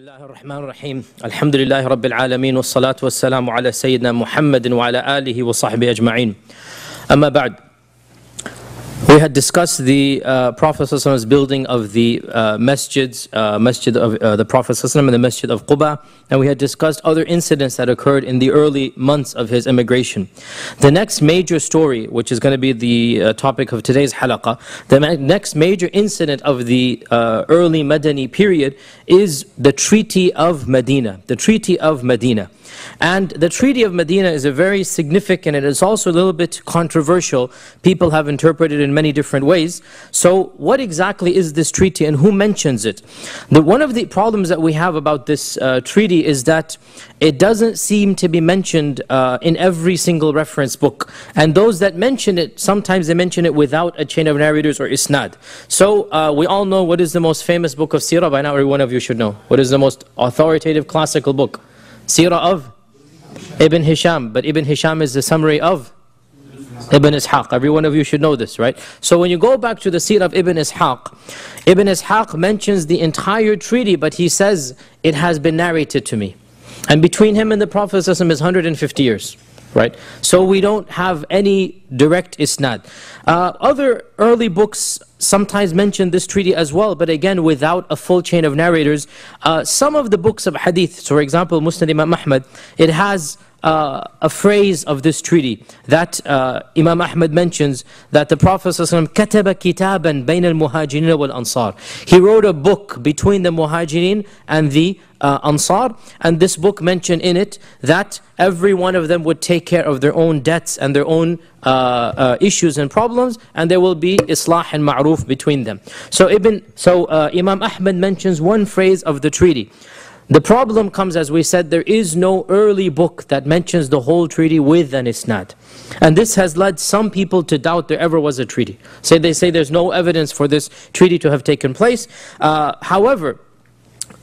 الله الرحمن الرحيم الحمد لله رب العالمين والصلاة والسلام على سيدنا محمد وعلى آله وصحبه أجمعين أما بعد. We had discussed the Prophet's building of the masjids, masjid of the Prophet and the masjid of Quba, and we had discussed other incidents that occurred in the early months of his immigration. The next major story, which is going to be the topic of today's halaqah, the next major incident of the early Madani period is the Treaty of Medina. The Treaty of Medina. And the Treaty of Medina is a very significant, and it's also a little bit controversial. People have interpreted it in many different ways. So what exactly is this treaty and who mentions it? One of the problems that we have about this treaty is that it doesn't seem to be mentioned in every single reference book. And those that mention it, sometimes they mention it without a chain of narrators or isnad. So we all know what is the most famous book of Sirah. By now every one of you should know. What is the most authoritative classical book? Sirah of Ibn Hisham, but Ibn Hisham is the summary of Ibn Ishaq. Every one of you should know this, right? So when you go back to the Sirah of Ibn Ishaq mentions the entire treaty, but he says, it has been narrated to me. And between him and the Prophet is 150 years. Right? So we don't have any direct isnad. Other early books sometimes mention this treaty as well, but again without a full chain of narrators. Some of the books of hadith, so for example Musnad Imam Ahmad, it has a phrase of this treaty that Imam Ahmad mentions, that the Prophet ﷺ كَتَبَ كِتَابًا بَيْنَ الْمُهَاجِرِينَ وَالْأَنصَارِ. He wrote a book between the Muhajirin and the Ansar, and this book mentioned in it that every one of them would take care of their own debts and their own issues and problems, and there will be islah and ma'ruf between them. So Imam Ahmad mentions one phrase of the treaty. The problem comes, as we said, there is no early book that mentions the whole treaty with an isnad. And this has led some people to doubt there ever was a treaty. They say there's no evidence for this treaty to have taken place. However,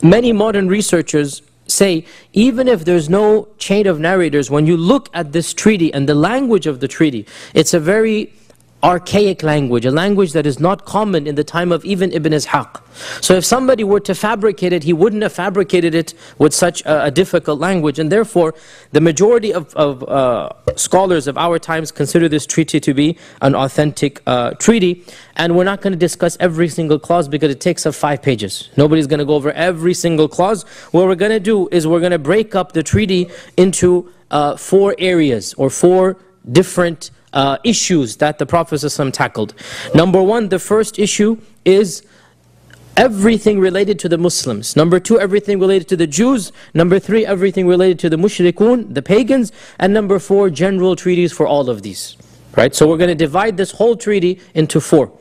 many modern researchers say, even if there's no chain of narrators, when you look at this treaty and the language of the treaty, it's a very archaic language, a language that is not common in the time of even Ibn Ishaq. So if somebody were to fabricate it, he wouldn't have fabricated it with such a difficult language. And therefore, the majority of scholars of our times consider this treaty to be an authentic treaty. And we're not going to discuss every single clause because it takes up 5 pages. Nobody's going to go over every single clause. What we're going to do is we're going to break up the treaty into 4 areas or 4 different issues that the Prophet ﷺ tackled. Number 1, the first issue is everything related to the Muslims. Number 2, everything related to the Jews. Number 3, everything related to the mushrikun, the pagans. And number 4, general treaties for all of these. Right? So we're going to divide this whole treaty into 4.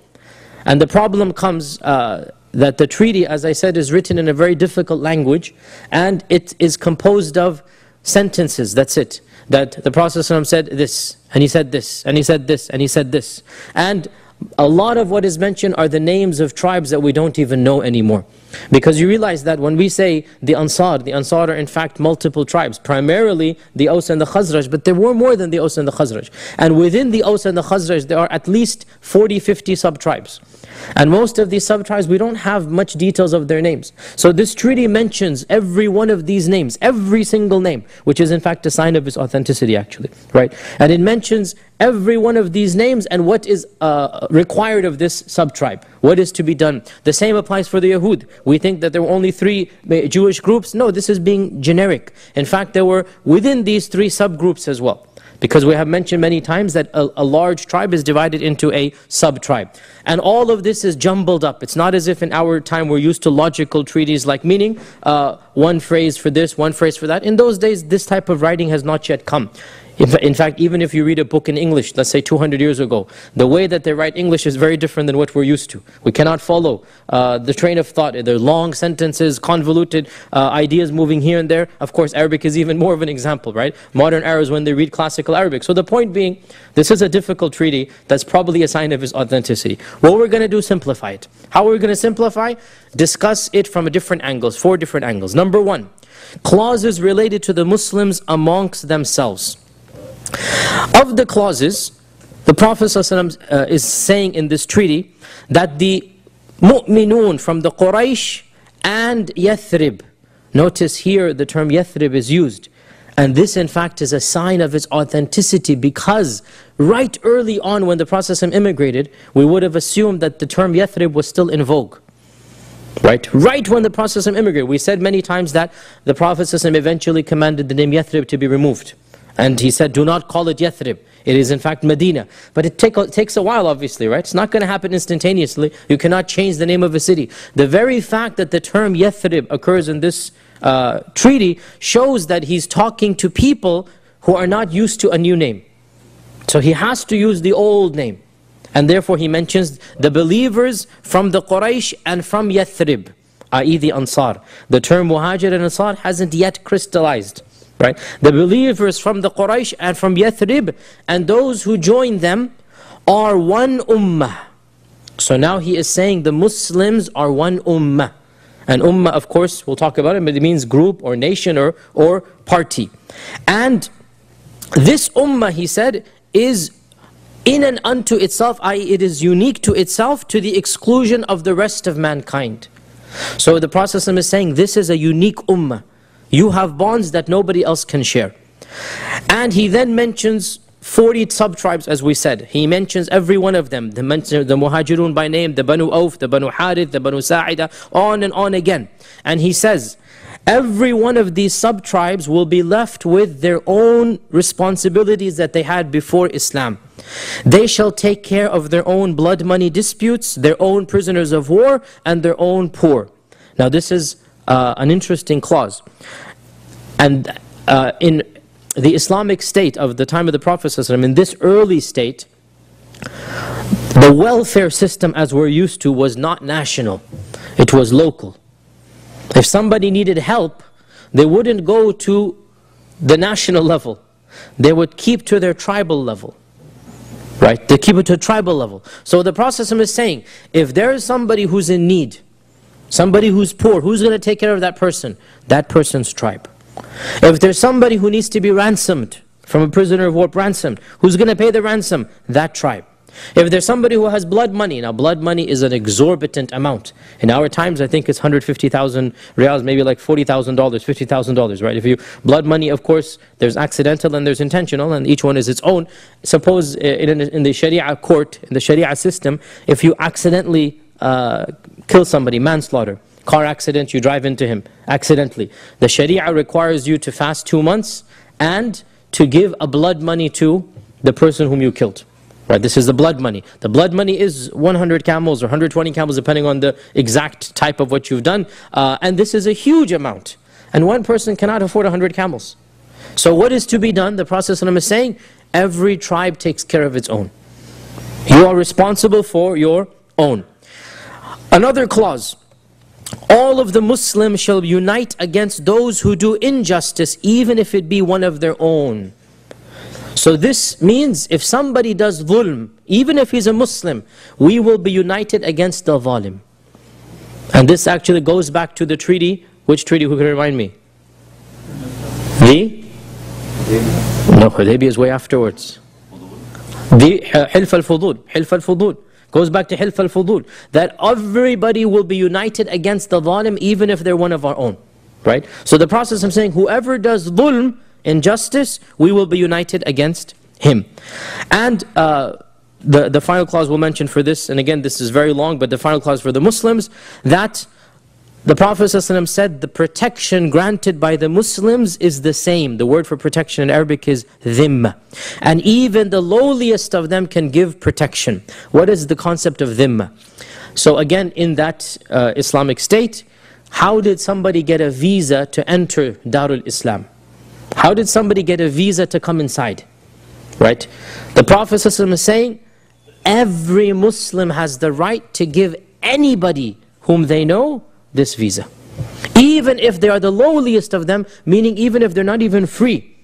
And the problem comes that the treaty, as I said, is written in a very difficult language, and it is composed of sentences, that's it. That the Prophet ﷺ said this, and he said this, and he said this, and he said this. And a lot of what is mentioned are the names of tribes that we don't even know anymore. Because you realize that when we say the Ansar are in fact multiple tribes, primarily the Aus and the Khazraj, but there were more than the Aus and the Khazraj. And within the Aus and the Khazraj, there are at least 40-50 sub-tribes. And most of these sub-tribes, we don't have much details of their names. So this treaty mentions every one of these names, every single name, which is in fact a sign of its authenticity actually, right? And it mentions every one of these names and what is required of this sub-tribe, what is to be done. The same applies for the Yahud. We think that there were only 3 Jewish groups. No, this is being generic. In fact, there were within these 3 subgroups as well. Because we have mentioned many times that a large tribe is divided into a sub-tribe. And all of this is jumbled up. It's not as if in our time we're used to logical treaties, like meaning one phrase for this, one phrase for that. In those days, this type of writing has not yet come. In fact, even if you read a book in English, let's say 200 years ago, the way that they write English is very different than what we're used to. We cannot follow the train of thought. They're long sentences, convoluted ideas moving here and there. Of course, Arabic is even more of an example, right? Modern Arabs, when they read classical Arabic. So the point being, this is a difficult treaty that's probably a sign of its authenticity. What we're going to do, simplify it. How are we going to simplify? Discuss it from different angles, 4 different angles. Number 1, clauses related to the Muslims amongst themselves. Of the clauses, the Prophet ﷺ is saying in this treaty that the mu'minun from the Quraysh and Yathrib, Notice here the term Yathrib is used. And this in fact is a sign of its authenticity, because right early on when the Prophet immigrated, we would have assumed that the term Yathrib was still in vogue. Right when the Prophet immigrated, we said many times that the Prophet eventually commanded the name Yathrib to be removed. And he said, do not call it Yathrib. It is in fact Medina. But it takes a while, obviously, right? It's not going to happen instantaneously. You cannot change the name of a city. The very fact that the term Yathrib occurs in this treaty shows that he's talking to people who are not used to a new name. So he has to use the old name. And therefore he mentions the believers from the Quraysh and from Yathrib, i.e. the Ansar. The term Muhajir and Ansar hasn't yet crystallized. Right? The believers from the Quraysh and from Yathrib and those who join them are one ummah. So now he is saying the Muslims are one ummah. And ummah, of course, we'll talk about it, but it means group or nation or party. And this ummah, he said, is in and unto itself, i.e. it is unique to itself to the exclusion of the rest of mankind. So the Prophet is saying this is a unique ummah. You have bonds that nobody else can share. And he then mentions 40 sub-tribes, as we said. He mentions every one of them. The Muhajirun by name, the Banu Auf, the Banu Harith, the Banu Sa'ida, on and on again. And he says, every one of these sub-tribes will be left with their own responsibilities that they had before Islam. They shall take care of their own blood money disputes, their own prisoners of war, and their own poor. Now this is an interesting clause. And in the Islamic state of the time of the Prophet ﷺ, in this early state, the welfare system as we're used to was not national, it was local. If somebody needed help, they wouldn't go to the national level, they would keep to their tribal level. Right? They keep it to a tribal level. So the Prophet ﷺ is saying, if there is somebody who's in need, somebody who's poor, who's going to take care of that person? That person's tribe. If there's somebody who needs to be ransomed, from a prisoner of war ransomed, who's going to pay the ransom? That tribe. If there's somebody who has blood money, now blood money is an exorbitant amount. In our times, I think it's 150,000 riyals, maybe like $40,000, $50,000, right? If you, blood money, of course, there's accidental and there's intentional, and each one is its own. Suppose in the Sharia court, in the Sharia system, if you accidentally kill somebody, manslaughter, car accident, you drive into him accidentally, the Sharia requires you to fast 2 months and to give a blood money to the person whom you killed. Right, this is the blood money. The blood money is 100 camels or 120 camels, depending on the exact type of what you've done. And this is a huge amount. And one person cannot afford 100 camels. So what is to be done? The Prophet ﷺ is saying, every tribe takes care of its own. You are responsible for your own. Another clause, all of the Muslims shall unite against those who do injustice, even if it be one of their own. So this means if somebody does dhulm, even if he's a Muslim, we will be united against the zalim. And this actually goes back to the treaty. Which treaty, who can remind me? No, Hudaybiyah is way afterwards. The Hilf al-Fudul. Hilf al-Fudul. Goes back to Hilf al-Fudul. That everybody will be united against the zalim, even if they're one of our own. Right? So the Prophet is saying, whoever does dhulm, injustice, we will be united against him. And the final clause we'll mention for this, and again this is very long, but the final clause for the Muslims, that the Prophet ﷺ said the protection granted by the Muslims is the same. The word for protection in Arabic is dhimma. And even the lowliest of them can give protection. What is the concept of dhimma? So again, in that Islamic state, how did somebody get a visa to enter Darul Islam? How did somebody get a visa to come inside? Right? The Prophet ﷺ is saying, every Muslim has the right to give anybody whom they know this visa. Even if they are the lowliest of them, meaning even if they're not even free,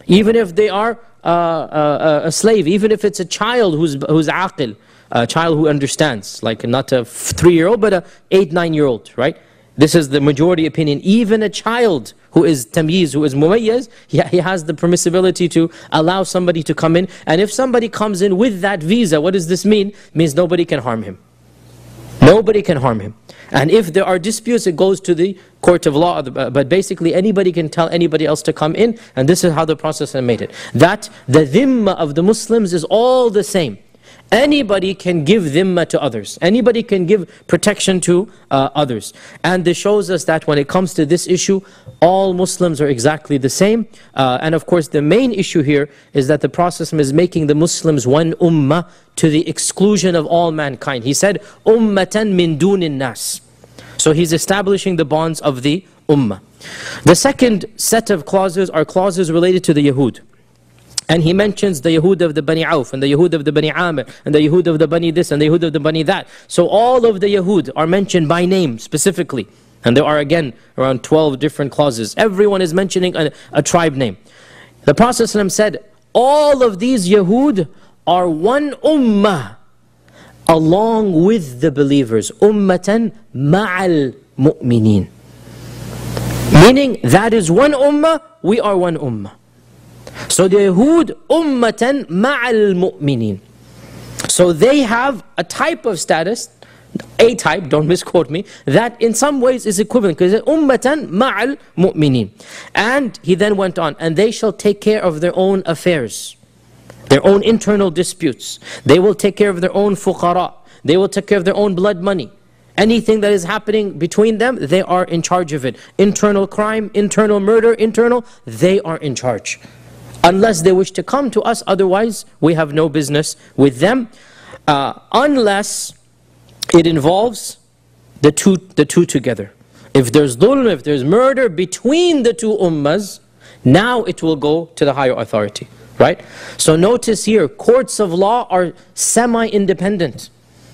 even if they are a slave, even if it's a child who's aqil, a child who understands, like not a 3-year-old, but a 8, 9-year-old, right? This is the majority opinion. Even a child who is tamyiz, who is mumayyaz, he has the permissibility to allow somebody to come in. And if somebody comes in with that visa, what does this mean? It means nobody can harm him. Nobody can harm him. And if there are disputes, it goes to the court of law. But basically, anybody can tell anybody else to come in. And this is how the Prophet made it. That the dhimma of the Muslims is all the same. Anybody can give dhimma to others. Anybody can give protection to others. And this shows us that when it comes to this issue, all Muslims are exactly the same. And of course, the main issue here is that the Prophet is making the Muslims one ummah to the exclusion of all mankind. He said, ummatan min dunin nas. So he's establishing the bonds of the ummah. The second set of clauses are clauses related to the Yahud. And he mentions the Yahud of the Bani Auf, and the Yahud of the Bani Amir, and the Yahud of the Bani this, and the Yahud of the Bani that. So all of the Yahud are mentioned by name specifically. And there are again around 12 different clauses. Everyone is mentioning a tribe name. The Prophet ﷺ said, all of these Yahud are one ummah along with the believers. Ummatan ma'al mu'mineen. Meaning that is one ummah, we are one ummah. So the Yahud, ummatan ma'al mu'mineen. So they have a type of status, a type, don't misquote me, that in some ways is equivalent. Because it's ummatan ma'al mu'mineen. And he then went on, and they shall take care of their own affairs, their own internal disputes. They will take care of their own fuqara. They will take care of their own blood money. Anything that is happening between them, they are in charge of it. Internal crime, internal murder, they are in charge. Unless they wish to come to us, otherwise we have no business with them. Unless it involves the two together. If there's dhulm, if there's murder between the two ummahs, now it will go to the higher authority. Right? So notice here, courts of law are semi-independent.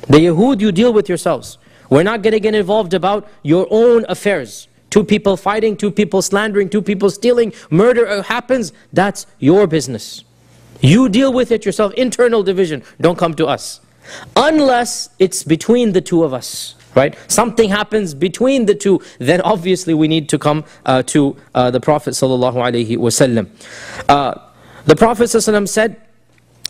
The Yahud, you deal with yourselves. We're not going to get involved about your own affairs. Two people fighting, two people slandering, two people stealing, murder happens, that's your business. You deal with it yourself, internal division, don't come to us. Unless it's between the two of us, right? Something happens between the two, then obviously we need to come to the Prophet ﷺ. The Prophet ﷺ said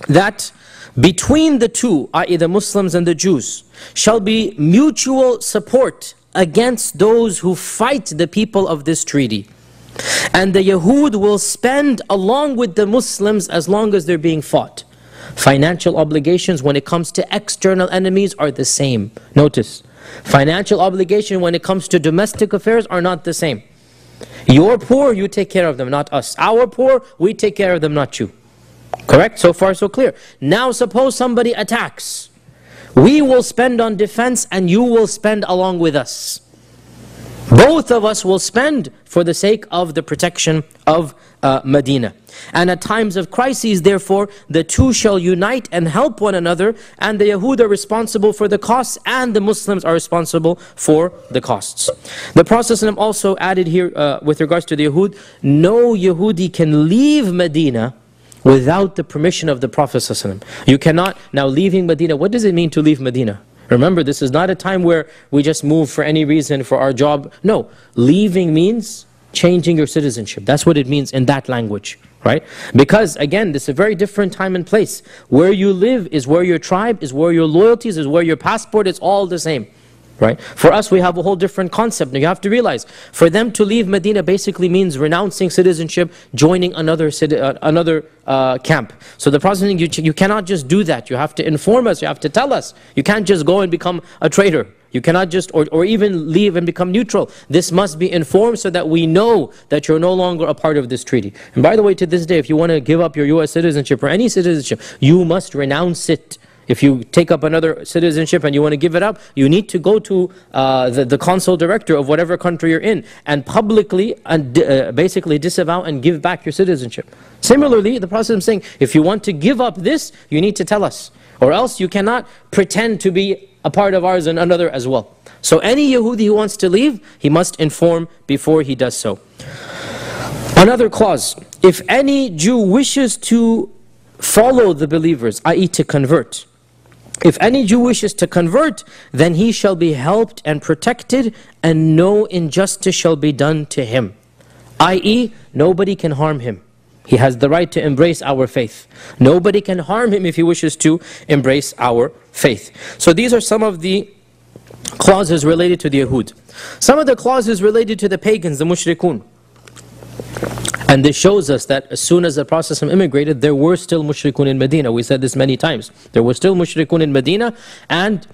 that between the two, i.e. the Muslims and the Jews, shall be mutual support against those who fight the people of this treaty. And the Yahud will spend along with the Muslims as long as they're being fought. Financial obligations when it comes to external enemies are the same. Notice, financial obligation when it comes to domestic affairs are not the same. You're poor, you take care of them, not us. Our poor, we take care of them, not you. Correct? So far so clear. Now suppose somebody attacks. We will spend on defense and you will spend along with us. Both of us will spend for the sake of the protection of Medina. And at times of crises, therefore, the two shall unite and help one another, and the Yahud are responsible for the costs and the Muslims are responsible for the costs. The Prophet ﷺ also added here with regards to the Yahud, no Yahudi can leave Medina without the permission of the Prophet ﷺ. You cannot, now leaving Medina, what does it mean to leave Medina? Remember, this is not a time where we just move for any reason for our job. No, leaving means changing your citizenship. That's what it means in that language, right? Because again, this is a very different time and place. Where you live is where your tribe, is where your loyalties, is where your passport, it's all the same. Right? For us, we have a whole different concept. Now you have to realize, for them to leave Medina basically means renouncing citizenship, joining another camp. So the Prophet said, you cannot just do that. You have to inform us, you have to tell us. You can't just go and become a traitor. You cannot just, or even leave and become neutral. This must be informed so that we know that you're no longer a part of this treaty. And by the way, to this day, if you want to give up your US citizenship or any citizenship, you must renounce it. If you take up another citizenship and you want to give it up, you need to go to the consul director of whatever country you're in and publicly and basically disavow and give back your citizenship. Similarly, the Prophet is saying, if you want to give up this, you need to tell us. Or else you cannot pretend to be a part of ours and another as well. So any Yahudi who wants to leave, he must inform before he does so. Another clause, if any Jew wishes to follow the believers, i.e. to convert, if any Jew wishes to convert, then he shall be helped and protected, and no injustice shall be done to him. I.e., nobody can harm him. He has the right to embrace our faith. Nobody can harm him if he wishes to embrace our faith. So these are some of the clauses related to the Yahud. Some of the clauses related to the pagans, the mushrikun. And this shows us that as soon as the Prophet immigrated, there were still mushrikun in Medina. We said this many times. There were still mushrikun in Medina, and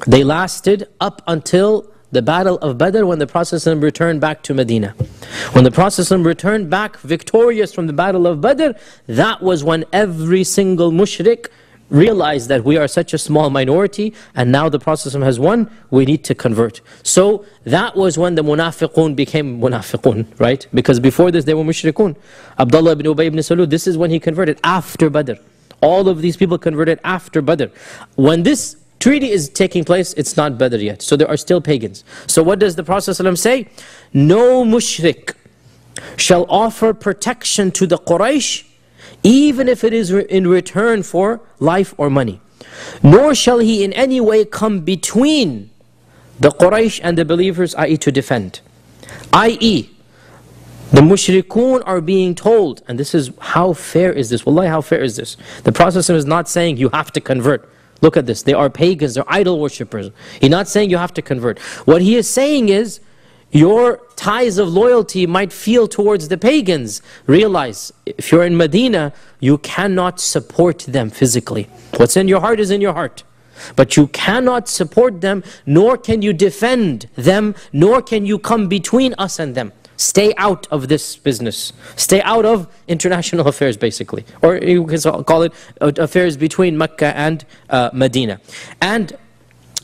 they lasted up until the Battle of Badr, when the Prophet returned back to Medina. When the Prophet returned back victorious from the Battle of Badr, that was when every single mushrik realized that we are such a small minority, and now the Prophet has won, we need to convert. So that was when the munafiqun became munafiqun, right? Because before this they were mushrikun. Abdullah ibn Ubay ibn Salul, this is when he converted, after Badr. All of these people converted after Badr. When this treaty is taking place, it's not Badr yet. So there are still pagans. So what does the Prophet ﷺ say? No mushrik shall offer protection to the Quraysh, even if it is in return for life or money. Nor shall he in any way come between the Quraysh and the believers, i.e. to defend. I.e. the mushrikun are being told, and this is, how fair is this? Wallahi, how fair is this? The Prophet is not saying you have to convert. Look at this, they are pagans, they're idol worshippers. He's not saying you have to convert. What he is saying is, your ties of loyalty might feel towards the pagans. Realize, if you're in Medina, you cannot support them physically. What's in your heart is in your heart. But you cannot support them, nor can you defend them, nor can you come between us and them. Stay out of this business. Stay out of international affairs, basically. Or you can call it affairs between Mecca and Medina. And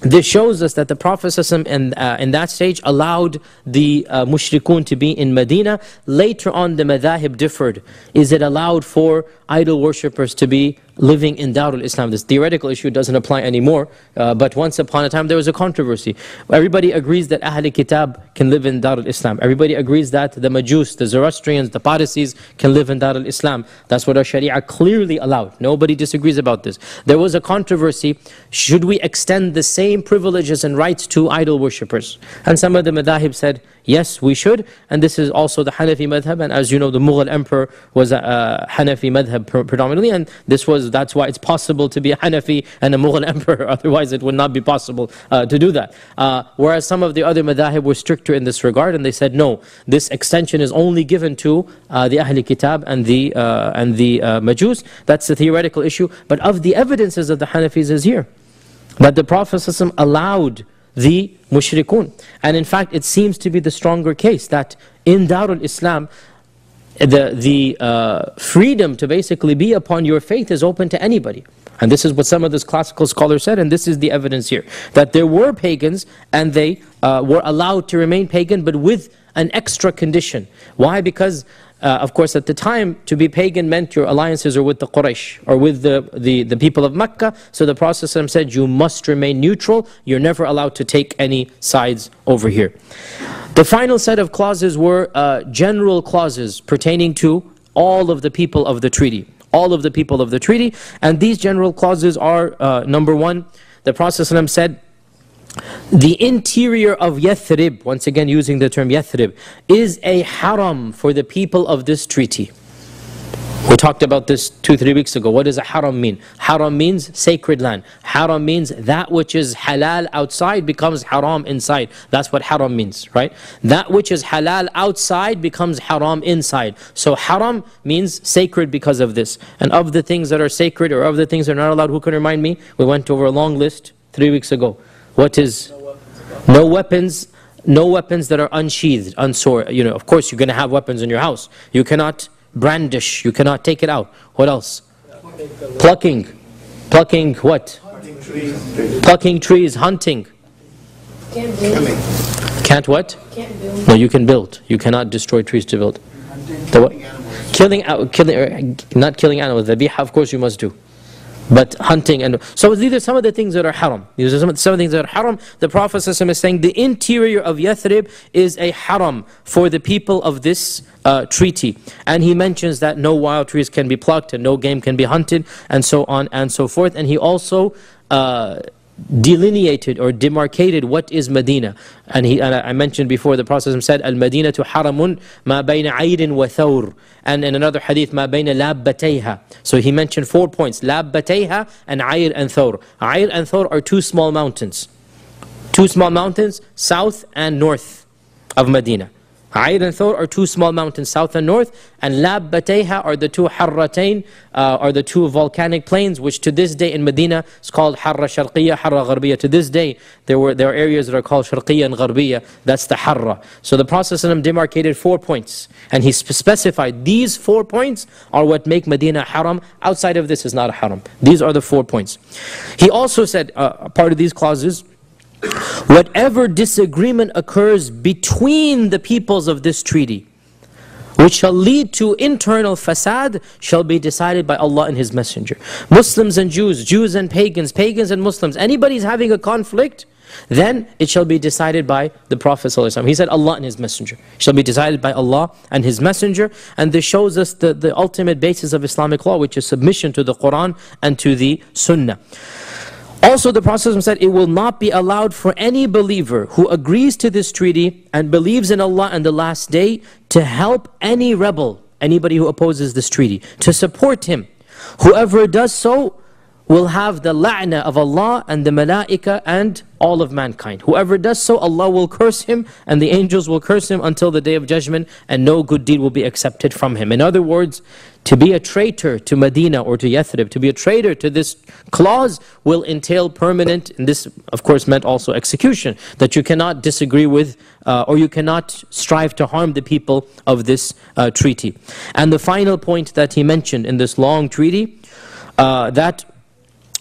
this shows us that the Prophet in that stage allowed the mushrikun to be in Medina. Later on the madhahib differed. Is it allowed for idol worshippers to be living in Darul Islam? This theoretical issue doesn't apply anymore, but once upon a time there was a controversy. Everybody agrees that Ahl Kitab can live in Darul Islam. Everybody agrees that the Majus, the Zoroastrians, the Parsis can live in Darul Islam. That's what our Sharia clearly allowed. Nobody disagrees about this. There was a controversy, should we extend the same privileges and rights to idol worshippers? And some of the madhahib said, yes, we should. And this is also the Hanafi madhab, and as you know, the Mughal emperor was a Hanafi madhab predominantly, and that's why it's possible to be a Hanafi and a Mughal emperor. Otherwise it would not be possible to do that. Whereas some of the other madhahib were stricter in this regard, and they said no, this extension is only given to the Ahl Kitab and the Majus. That's the theoretical issue. But of the evidences of the Hanafis is here, that the Prophet ﷺ allowed the mushrikun. And in fact, it seems to be the stronger case that in Darul Islam, the freedom to basically be upon your faith is open to anybody. And this is what some of those classical scholars said, and this is the evidence here. That there were pagans, and they were allowed to remain pagan, but with an extra condition. Why? Because of course, at the time, to be pagan meant your alliances are with the Quraysh or with the people of Mecca. So the Prophet said, you must remain neutral. You're never allowed to take any sides over here. The final set of clauses were general clauses pertaining to all of the people of the treaty. All of the people of the treaty. And these general clauses are, number one, the Prophet said, the interior of Yathrib, once again using the term Yathrib, is a haram for the people of this treaty. We talked about this 2-3 weeks ago. What does a haram mean? Haram means sacred land. Haram means that which is halal outside becomes haram inside. That's what haram means, right? That which is halal outside becomes haram inside. So haram means sacred because of this. And of the things that are sacred or of the things that are not allowed, who can remind me? We went over a long list 3 weeks ago. What is? No weapons that are unsheathed, unsword. You know, of course you're going to have weapons in your house. You cannot brandish, you cannot take it out. What else? Plucking what? Plucking trees, hunting. Can't what? Can't build. No, you can build. You cannot destroy trees to build. The what? Not killing animals. The biha, of course you must do. But hunting, and so these are some of the things that are haram. These are some of the things that are haram. The Prophet ﷺ is saying the interior of Yathrib is a haram for the people of this treaty. And he mentions that no wild trees can be plucked and no game can be hunted, and so on and so forth. And he also delineated or demarcated what is Medina. And I mentioned before, the Prophet said, Al-Madina tu haramun ma bayna ayrin wa thawr. And in another hadith, ma bayna labbatayha. So he mentioned 4 points, labbatayha and ayr and thawr. Ayr and thawr are two small mountains. two small mountains, south and north of Medina. Aid and Thawr are two small mountains, south and north, and Labbatayha are the two Harratain, are the two volcanic plains, which to this day in Medina is called Harra Sharqiyya, Harra Gharbiyya. To this day, there are areas that are called Sharqiyya and Gharbiyya. That's the Harra. So the Prophet ﷺ demarcated 4 points, and he specified these 4 points are what make Medina haram. Outside of this is not a haram. These are the 4 points. He also said, part of these clauses, whatever disagreement occurs between the peoples of this treaty, which shall lead to internal fasad, shall be decided by Allah and His Messenger. Muslims and Jews, Jews and pagans, pagans and Muslims, anybody's having a conflict, then it shall be decided by the Prophet ﷺ. He said Allah and His Messenger. It shall be decided by Allah and His Messenger. And this shows us the ultimate basis of Islamic law, which is submission to the Quran and to the Sunnah. Also, the Prophet ﷺ said, it will not be allowed for any believer who agrees to this treaty and believes in Allah and the last day to help any rebel, anybody who opposes this treaty, to support him. Whoever does so will have the la'na of Allah and the malaika and all of mankind. Whoever does so, Allah will curse him and the angels will curse him until the day of judgment, and no good deed will be accepted from him. In other words, to be a traitor to Medina or to Yathrib, to be a traitor to this clause will entail permanent, and this of course meant also execution, that you cannot disagree with or you cannot strive to harm the people of this treaty. And the final point that he mentioned in this long treaty, that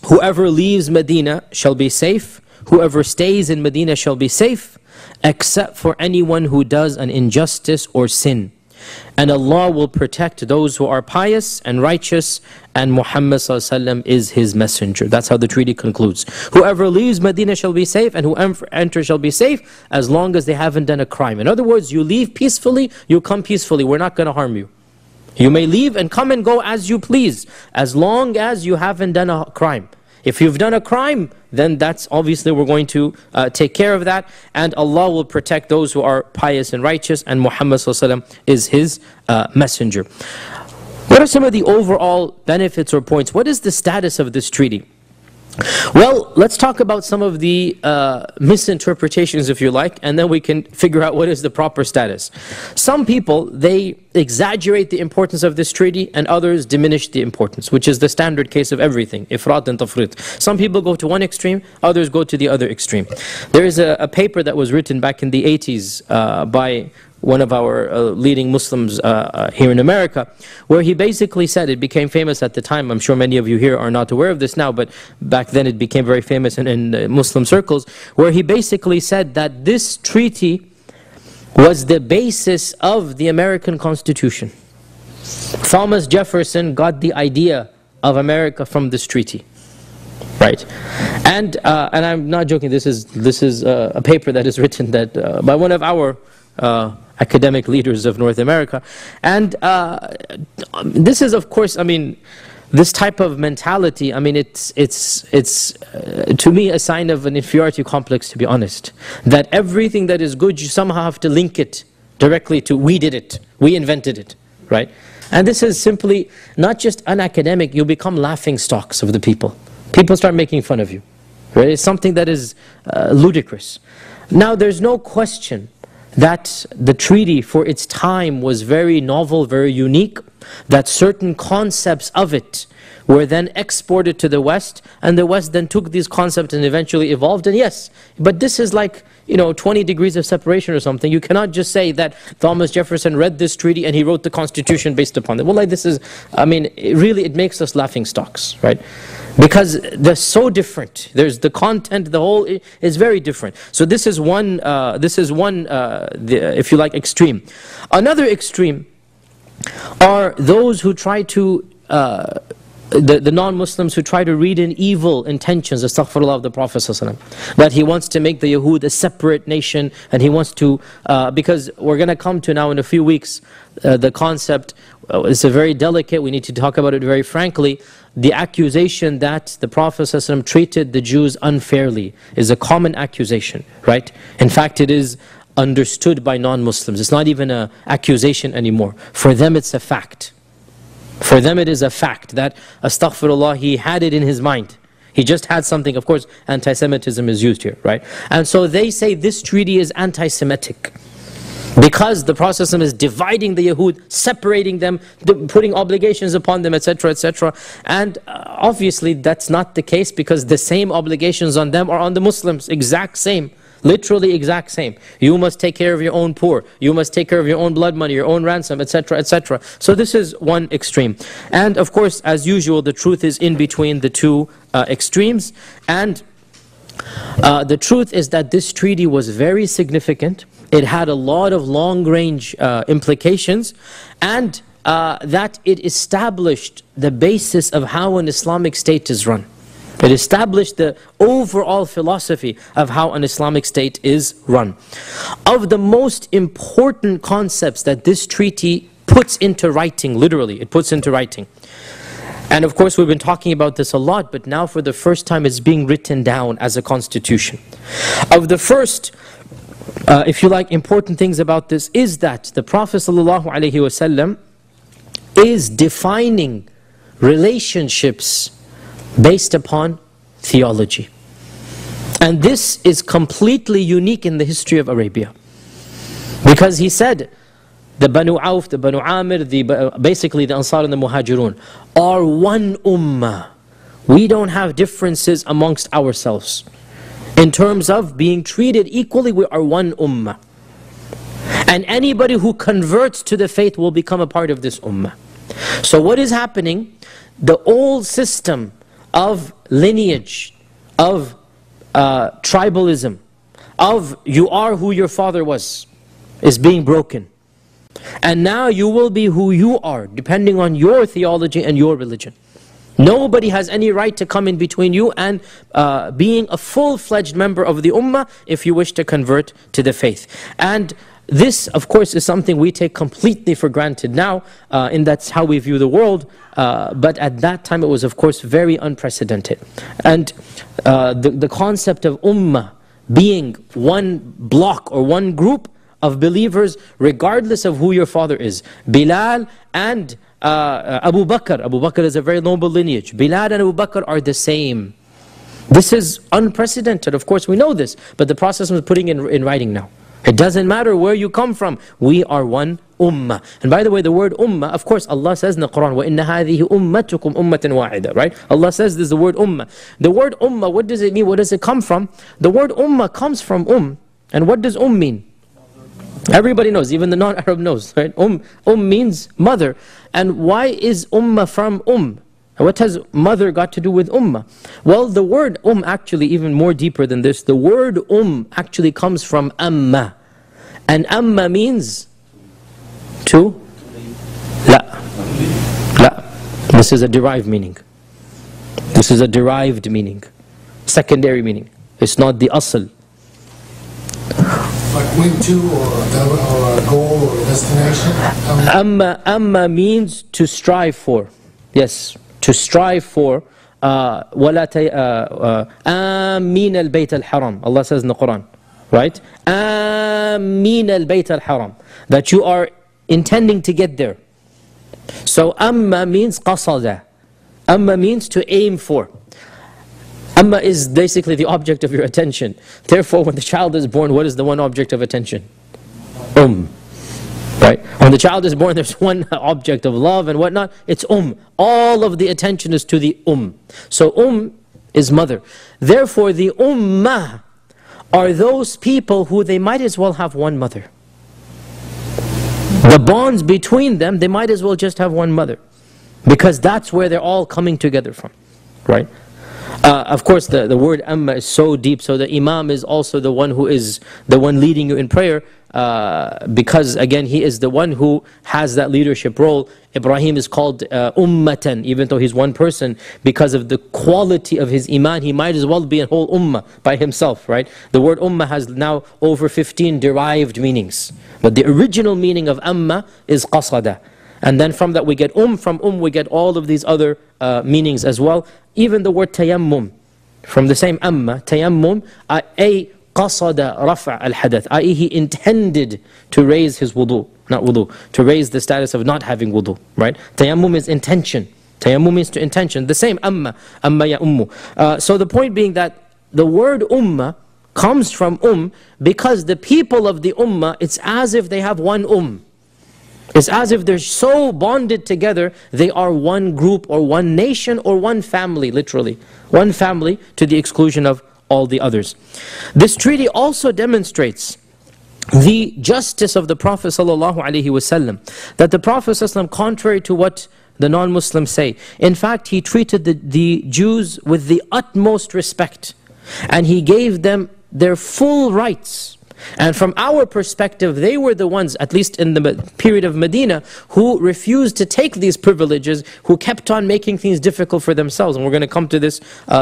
whoever leaves Medina shall be safe, whoever stays in Medina shall be safe, except for anyone who does an injustice or sin. And Allah will protect those who are pious and righteous, and Muhammad ﷺ is His messenger. That's how the treaty concludes. Whoever leaves Medina shall be safe, and whoever enters shall be safe, as long as they haven't done a crime. In other words, you leave peacefully, you come peacefully. We're not going to harm you. You may leave and come and go as you please, as long as you haven't done a crime. If you've done a crime, then that's obviously we're going to take care of that, and Allah will protect those who are pious and righteous, and Muhammad ﷺ is His messenger. What are some of the overall benefits or points? What is the status of this treaty? Well, let's talk about some of the misinterpretations, if you like, and then we can figure out what is the proper status. Some people, they exaggerate the importance of this treaty, and others diminish the importance, which is the standard case of everything, ifrat and tafrit. Some people go to one extreme, others go to the other extreme. There is a paper that was written back in the 80s by one of our leading Muslims here in America, where he basically said, it became famous at the time, I'm sure many of you here are not aware of this now, but back then it became very famous in Muslim circles, where he basically said that this treaty was the basis of the American Constitution. Thomas Jefferson got the idea of America from this treaty. Right, and I'm not joking. This is a paper that is written that by one of our academic leaders of North America, and this is, of course, I mean, this type of mentality, I mean, it's to me a sign of an inferiority complex, to be honest. That everything that is good, you somehow have to link it directly to we did it, we invented it, right? And this is simply not just unacademic. You become laughing stocks of the people. People start making fun of you, right? It's something that is ludicrous. Now, there's no question that the treaty for its time was very novel, very unique, that certain concepts of it were then exported to the West, and the West then took these concepts and eventually evolved. And yes, but this is like, 20 degrees of separation or something. You cannot just say that Thomas Jefferson read this treaty and he wrote the Constitution based upon it. Well, like this is, I mean, it makes us laughing stocks, right? Because they're so different. There's the content, the whole is very different. So this is one, if you like, extreme. Another extreme are those who try to, the non-Muslims who try to read in evil intentions, astaghfirullah, of the Prophet ﷺ. That he wants to make the Yahud a separate nation, and he wants to, because we're going to come to now in a few weeks, the concept, it's a very delicate, we need to talk about it very frankly. The accusation that the Prophet ﷺ treated the Jews unfairly is a common accusation, right? In fact, it is understood by non-Muslims. It's not even an accusation anymore. For them, it's a fact. For them, it is a fact that, astaghfirullah, he had it in his mind. He just had something, of course, anti-Semitism is used here, right? And so they say this treaty is anti-Semitic. Because the Prophet is dividing the Yahud, separating them, putting obligations upon them, etc., etc. And obviously that's not the case, because the same obligations on them are on the Muslims, exact same. Literally exact same. You must take care of your own poor. You must take care of your own blood money, your own ransom, etc., etc. So this is one extreme. And of course, as usual, the truth is in between the two extremes. And the truth is that this treaty was very significant. It had a lot of long-range implications, and that it established the basis of how an Islamic state is run. It established the overall philosophy of how an Islamic state is run. Of the most important concepts that this treaty puts into writing, literally, it puts into writing. And of course we've been talking about this a lot, but now for the first time it's being written down as a constitution. Of the first, if you like, important things about this is that the Prophet ﷺ is defining relationships based upon theology. And this is completely unique in the history of Arabia. Because he said, the Banu Auf, the Banu Amir, basically the Ansar and the Muhajirun are one ummah. We don't have differences amongst ourselves. In terms of being treated equally, we are one ummah. And anybody who converts to the faith will become a part of this ummah. So what is happening? The old system of lineage, of tribalism, of you are who your father was, is being broken. And now you will be who you are, depending on your theology and your religion. Nobody has any right to come in between you and being a full-fledged member of the ummah if you wish to convert to the faith. And this, of course, is something we take completely for granted now, and that's how we view the world. But at that time it was, of course, very unprecedented. And the concept of ummah being one block or one group of believers, regardless of who your father is. Bilal and Abu Bakr. Abu Bakr is a very noble lineage. Bilal and Abu Bakr are the same. This is unprecedented. Of course, we know this, but the process was putting in writing now. It doesn't matter where you come from. We are one ummah. And by the way, the word ummah, of course, Allah says in the Quran, وَإِنَّ هَذِهِ أُمَّتُكُمْ أُمَّةً وَاحِدَةً, right? Allah says this is the word ummah. The word ummah, what does it mean? What does it come from? The word ummah comes from And what does mean? Everybody knows, even the non-Arab knows, right? Means mother. And why is ummah from What has mother got to do with ummah? Well, the word actually, even more deeper than this, the word actually comes from amma. And amma means to? La. La. This is a derived meaning. This is a derived meaning. Secondary meaning. It's not the asl. Like went to or a goal or a destination? Amma means to strive for. Yes. To strive for. وَلَا آمِينَ الْبَيْتَ الْحَرَامِ. Allah says in the Quran. Right? آمِينَ الْبَيْتَ الْحَرَامِ. That you are intending to get there. So amma means qasada. Amma means to aim for. Amma is basically the object of your attention. Therefore, when the child is born, what is the one object of attention? Right? When the child is born, there's one object of love and whatnot. It's All of the attention is to the So is mother. Therefore, the ummah are those people who they might as well have one mother. The bonds between them, they might as well just have one mother. Because that's where they're all coming together from. Right? Of course, the word amma is so deep, so the imam is also the one who is the one leading you in prayer, because again, he is the one who has that leadership role. Ibrahim is called ummatan, even though he's one person, because of the quality of his iman. He might as well be a whole ummah by himself, right? The word ummah has now over 15 derived meanings, but the original meaning of amma is qasada. And then from that we get from we get all of these other meanings as well. Even the word tayammum, from the same amma, tayammum, ay qasada rafa al-hadath, i.e. he intended to raise his wudu, not wudu, to raise the status of not having wudu, right? Tayammum is intention. Tayammum means to intention. The same, amma ya ummu. So the point being that the word ummah comes from because the people of the ummah, it's as if they have one It's as if they're so bonded together, they are one group or one nation or one family, literally. One family to the exclusion of all the others. This treaty also demonstrates the justice of the Prophet ﷺ, that the Prophet ﷺ, contrary to what the non-Muslims say, in fact he treated the Jews with the utmost respect, and he gave them their full rights. And from our perspective, they were the ones, at least in the period of Medina, who refused to take these privileges, who kept on making things difficult for themselves. And we're going to come to this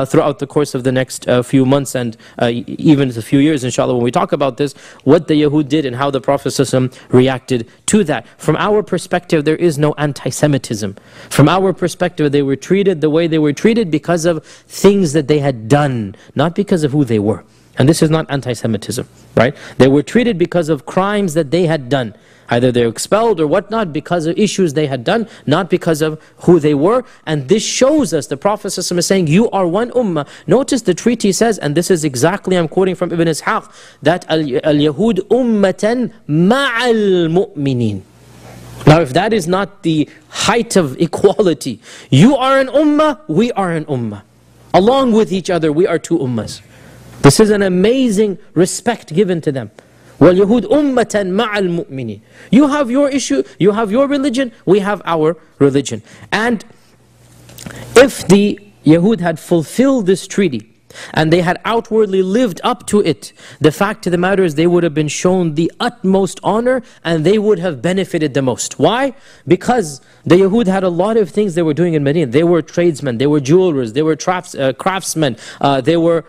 throughout the course of the next few months and even a few years, inshallah, when we talk about this, what the Yahud did and how the Prophet ﷺ reacted to that. From our perspective, there is no anti-Semitism. From our perspective, they were treated the way they were treated because of things that they had done, not because of who they were. And this is not anti-Semitism, right? They were treated because of crimes that they had done. Either they're expelled or whatnot because of issues they had done, not because of who they were. And this shows us, the Prophet ﷺ is saying, you are one ummah. Notice the treaty says, and this is exactly, I'm quoting from Ibn Ishaq, that al-Yahud ummatan ma'al mu'minin. Now if that is not the height of equality, you are an ummah, we are an ummah. Along with each other, we are two ummahs. This is an amazing respect given to them. وَالْيَهُودْ أُمَّةً مَعَ الْمُؤْمِنِينَ. You have your issue, you have your religion, we have our religion. And if the Yahud had fulfilled this treaty, and they had outwardly lived up to it, the fact of the matter is they would have been shown the utmost honor and they would have benefited the most. Why? Because the Yahud had a lot of things they were doing in Medina. They were tradesmen, they were jewelers, they were craftsmen, they were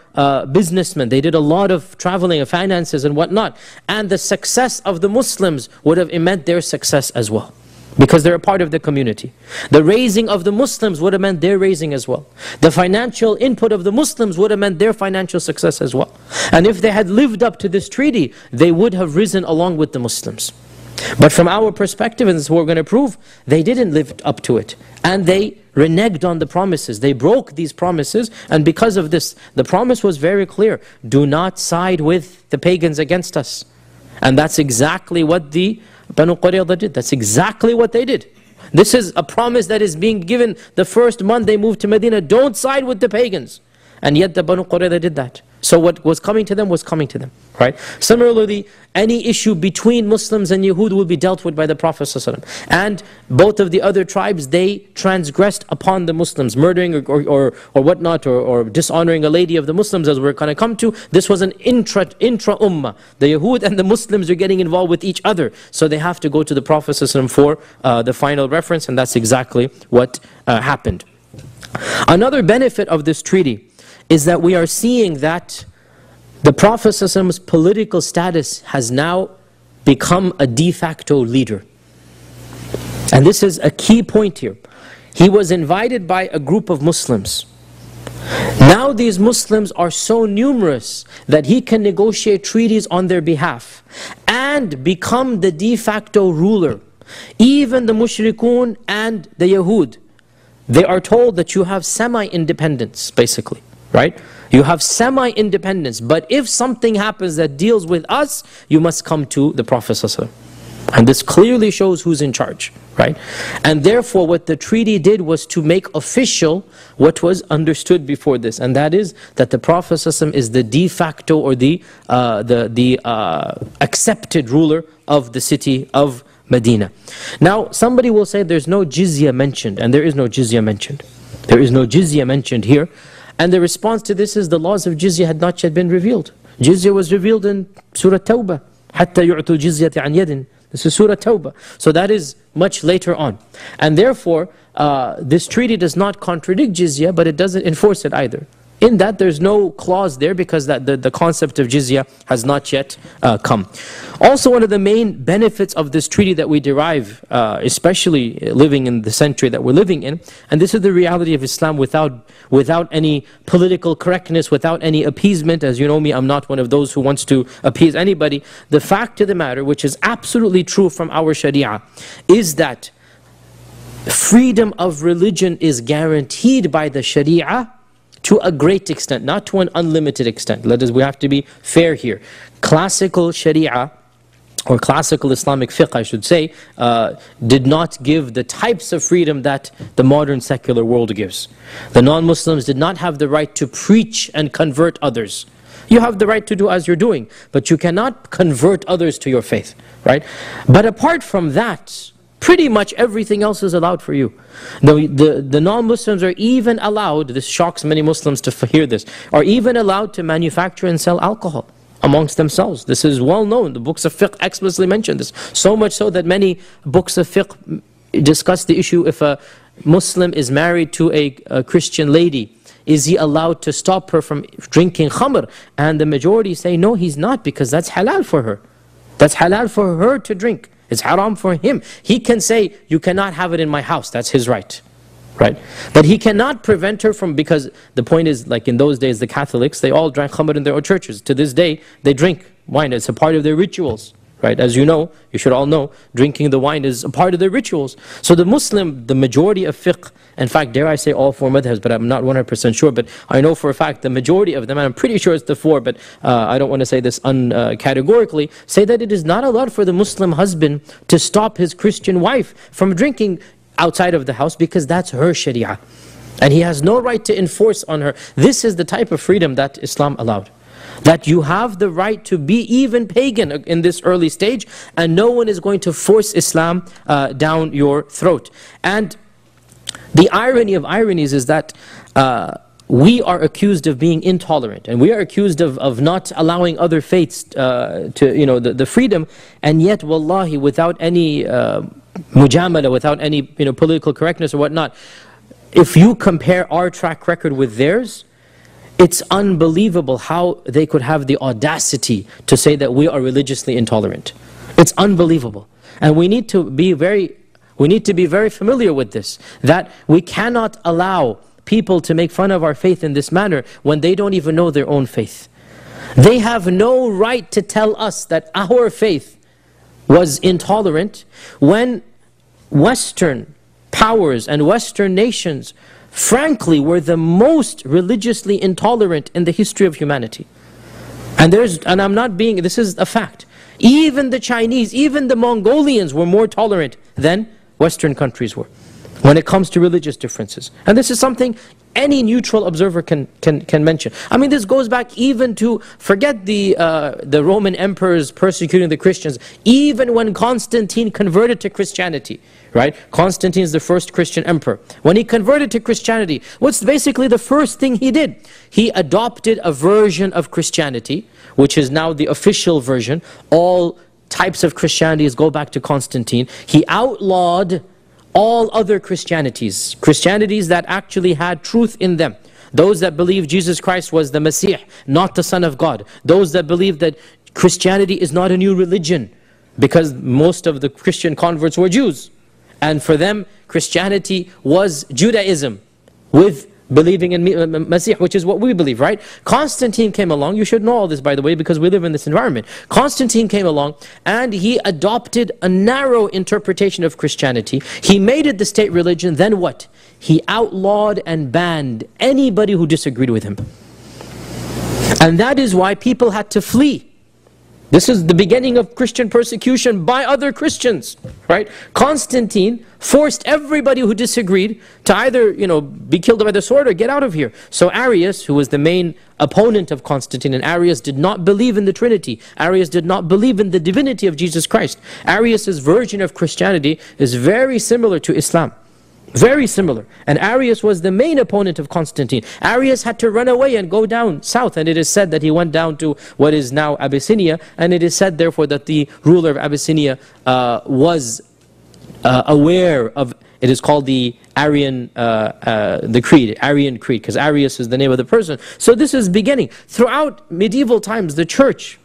businessmen. They did a lot of traveling and finances and whatnot. And the success of the Muslims would have meant their success as well, because they're a part of the community. The raising of the Muslims would have meant their raising as well. The financial input of the Muslims would have meant their financial success as well. And if they had lived up to this treaty, they would have risen along with the Muslims. But from our perspective, and this is what we're going to prove, they didn't live up to it. And they reneged on the promises. They broke these promises, and because of this, the promise was very clear. Do not side with the pagans against us. And that's exactly what the Banu Qurayza did. That's exactly what they did. This is a promise that is being given the first month they moved to Medina. Don't side with the pagans. And yet the Banu Qurayza did that. So what was coming to them was coming to them, right? Similarly, any issue between Muslims and Yahud will be dealt with by the Prophet ﷺ. And both of the other tribes, they transgressed upon the Muslims, murdering or whatnot, or dishonoring a lady of the Muslims, as we're going to come to. This was an intra-ummah. The Yahud and the Muslims are getting involved with each other. So they have to go to the Prophet ﷺ for the final reference, and that's exactly what happened. Another benefit of this treaty is that we are seeing that the Prophet ﷺ's political status has now become a de facto leader. And this is a key point here. He was invited by a group of Muslims. Now these Muslims are so numerous that he can negotiate treaties on their behalf and become the de facto ruler. Even the mushrikun and the Yahud, they are told that you have semi-independence, basically. Right? You have semi-independence, but if something happens that deals with us, you must come to the Prophet ﷺ. And this clearly shows who's in charge, right? And therefore what the treaty did was to make official what was understood before this, and that is that the Prophet ﷺ is the de facto or the accepted ruler of the city of Medina. Now somebody will say there's no jizya mentioned, and there is no jizya mentioned. There is no jizya mentioned here. And the response to this is the laws of jizya had not yet been revealed. Jizya was revealed in Surah Tawbah. حَتَّى يُعْتُوا الْجِزْيَةَ عَنْ يَدٍ. This is Surah Tawbah. So that is much later on. And therefore, this treaty does not contradict jizya, but it doesn't enforce it either. In that there's no clause there because the concept of jizya has not yet come. Also, one of the main benefits of this treaty that we derive, especially living in the century that we're living in, and this is the reality of Islam without any political correctness, without any appeasement. As you know me, I'm not one of those who wants to appease anybody. The fact of the matter, which is absolutely true from our Sharia, is that freedom of religion is guaranteed by the Sharia to a great extent, not to an unlimited extent. We have to be fair here. Classical Sharia, or classical Islamic fiqh, I should say, did not give the types of freedom that the modern secular world gives. The non-Muslims did not have the right to preach and convert others. You have the right to do as you're doing, but you cannot convert others to your faith, right? But apart from that, pretty much everything else is allowed for you. The non-Muslims are even allowed, this shocks many Muslims to hear this, are even allowed to manufacture and sell alcohol amongst themselves. This is well known. The books of fiqh explicitly mention this. So much so that many books of fiqh discuss the issue: if a Muslim is married to a Christian lady, is he allowed to stop her from drinking khamr? And the majority say no, he's not, because that's halal for her. That's halal for her to drink. It's haram for him. He can say, you cannot have it in my house. That's his right. Right? But he cannot prevent her from, because the point is, like in those days, the Catholics, they all drank khamr in their own churches. To this day, they drink wine. It's a part of their rituals. Right? As you know, you should all know, drinking the wine is a part of their rituals. So the Muslim, the majority of fiqh, in fact, dare I say all four madhabs, but I'm not 100% sure, but I know for a fact the majority of them, and I'm pretty sure it's the four, but I don't want to say this categorically, say that it is not allowed for the Muslim husband to stop his Christian wife from drinking outside of the house, because that's her sharia. And he has no right to enforce on her. This is the type of freedom that Islam allowed. That you have the right to be even pagan in this early stage, and no one is going to force Islam down your throat. And the irony of ironies is that we are accused of being intolerant, and we are accused of not allowing other faiths to, the freedom, and yet, wallahi, without any mujamala, without any political correctness or whatnot, if you compare our track record with theirs, it's unbelievable how they could have the audacity to say that we are religiously intolerant. It's unbelievable. And we need to be very familiar with this, that we cannot allow people to make fun of our faith in this manner when they don't even know their own faith. They have no right to tell us that our faith was intolerant when Western powers and Western nations frankly were the most religiously intolerant in the history of humanity. And I'm not being, this is a fact. Even the Chinese, even the Mongolians were more tolerant than Western countries were when it comes to religious differences. And this is something any neutral observer can mention. I mean, this goes back even to, forget the Roman emperors persecuting the Christians, even when Constantine converted to Christianity, right? Constantine is the first Christian emperor. When he converted to Christianity, what's basically the first thing he did? He adopted a version of Christianity, which is now the official version. All types of Christianities go back to Constantine. He outlawed all other Christianities, Christianities that actually had truth in them. Those that believed Jesus Christ was the Messiah, not the Son of God. Those that believed that Christianity is not a new religion, because most of the Christian converts were Jews. And for them, Christianity was Judaism with believing in Messiah, which is what we believe, right? Constantine came along. You should know all this, by the way, because we live in this environment. Constantine came along and he adopted a narrow interpretation of Christianity. He made it the state religion. Then what? He outlawed and banned anybody who disagreed with him. And that is why people had to flee. This is the beginning of Christian persecution by other Christians, right? Constantine forced everybody who disagreed to either, be killed by the sword or get out of here. So Arius, who was the main opponent of Constantine, and Arius did not believe in the Trinity. Arius did not believe in the divinity of Jesus Christ. Arius's version of Christianity is very similar to Islam. Very similar. And Arius was the main opponent of Constantine. Arius had to run away and go down south, and it is said that he went down to what is now Abyssinia, and it is said therefore that the ruler of Abyssinia was aware of, it is called the Arian creed, Arian creed, because Arius is the name of the person. So this is beginning. Throughout medieval times, the church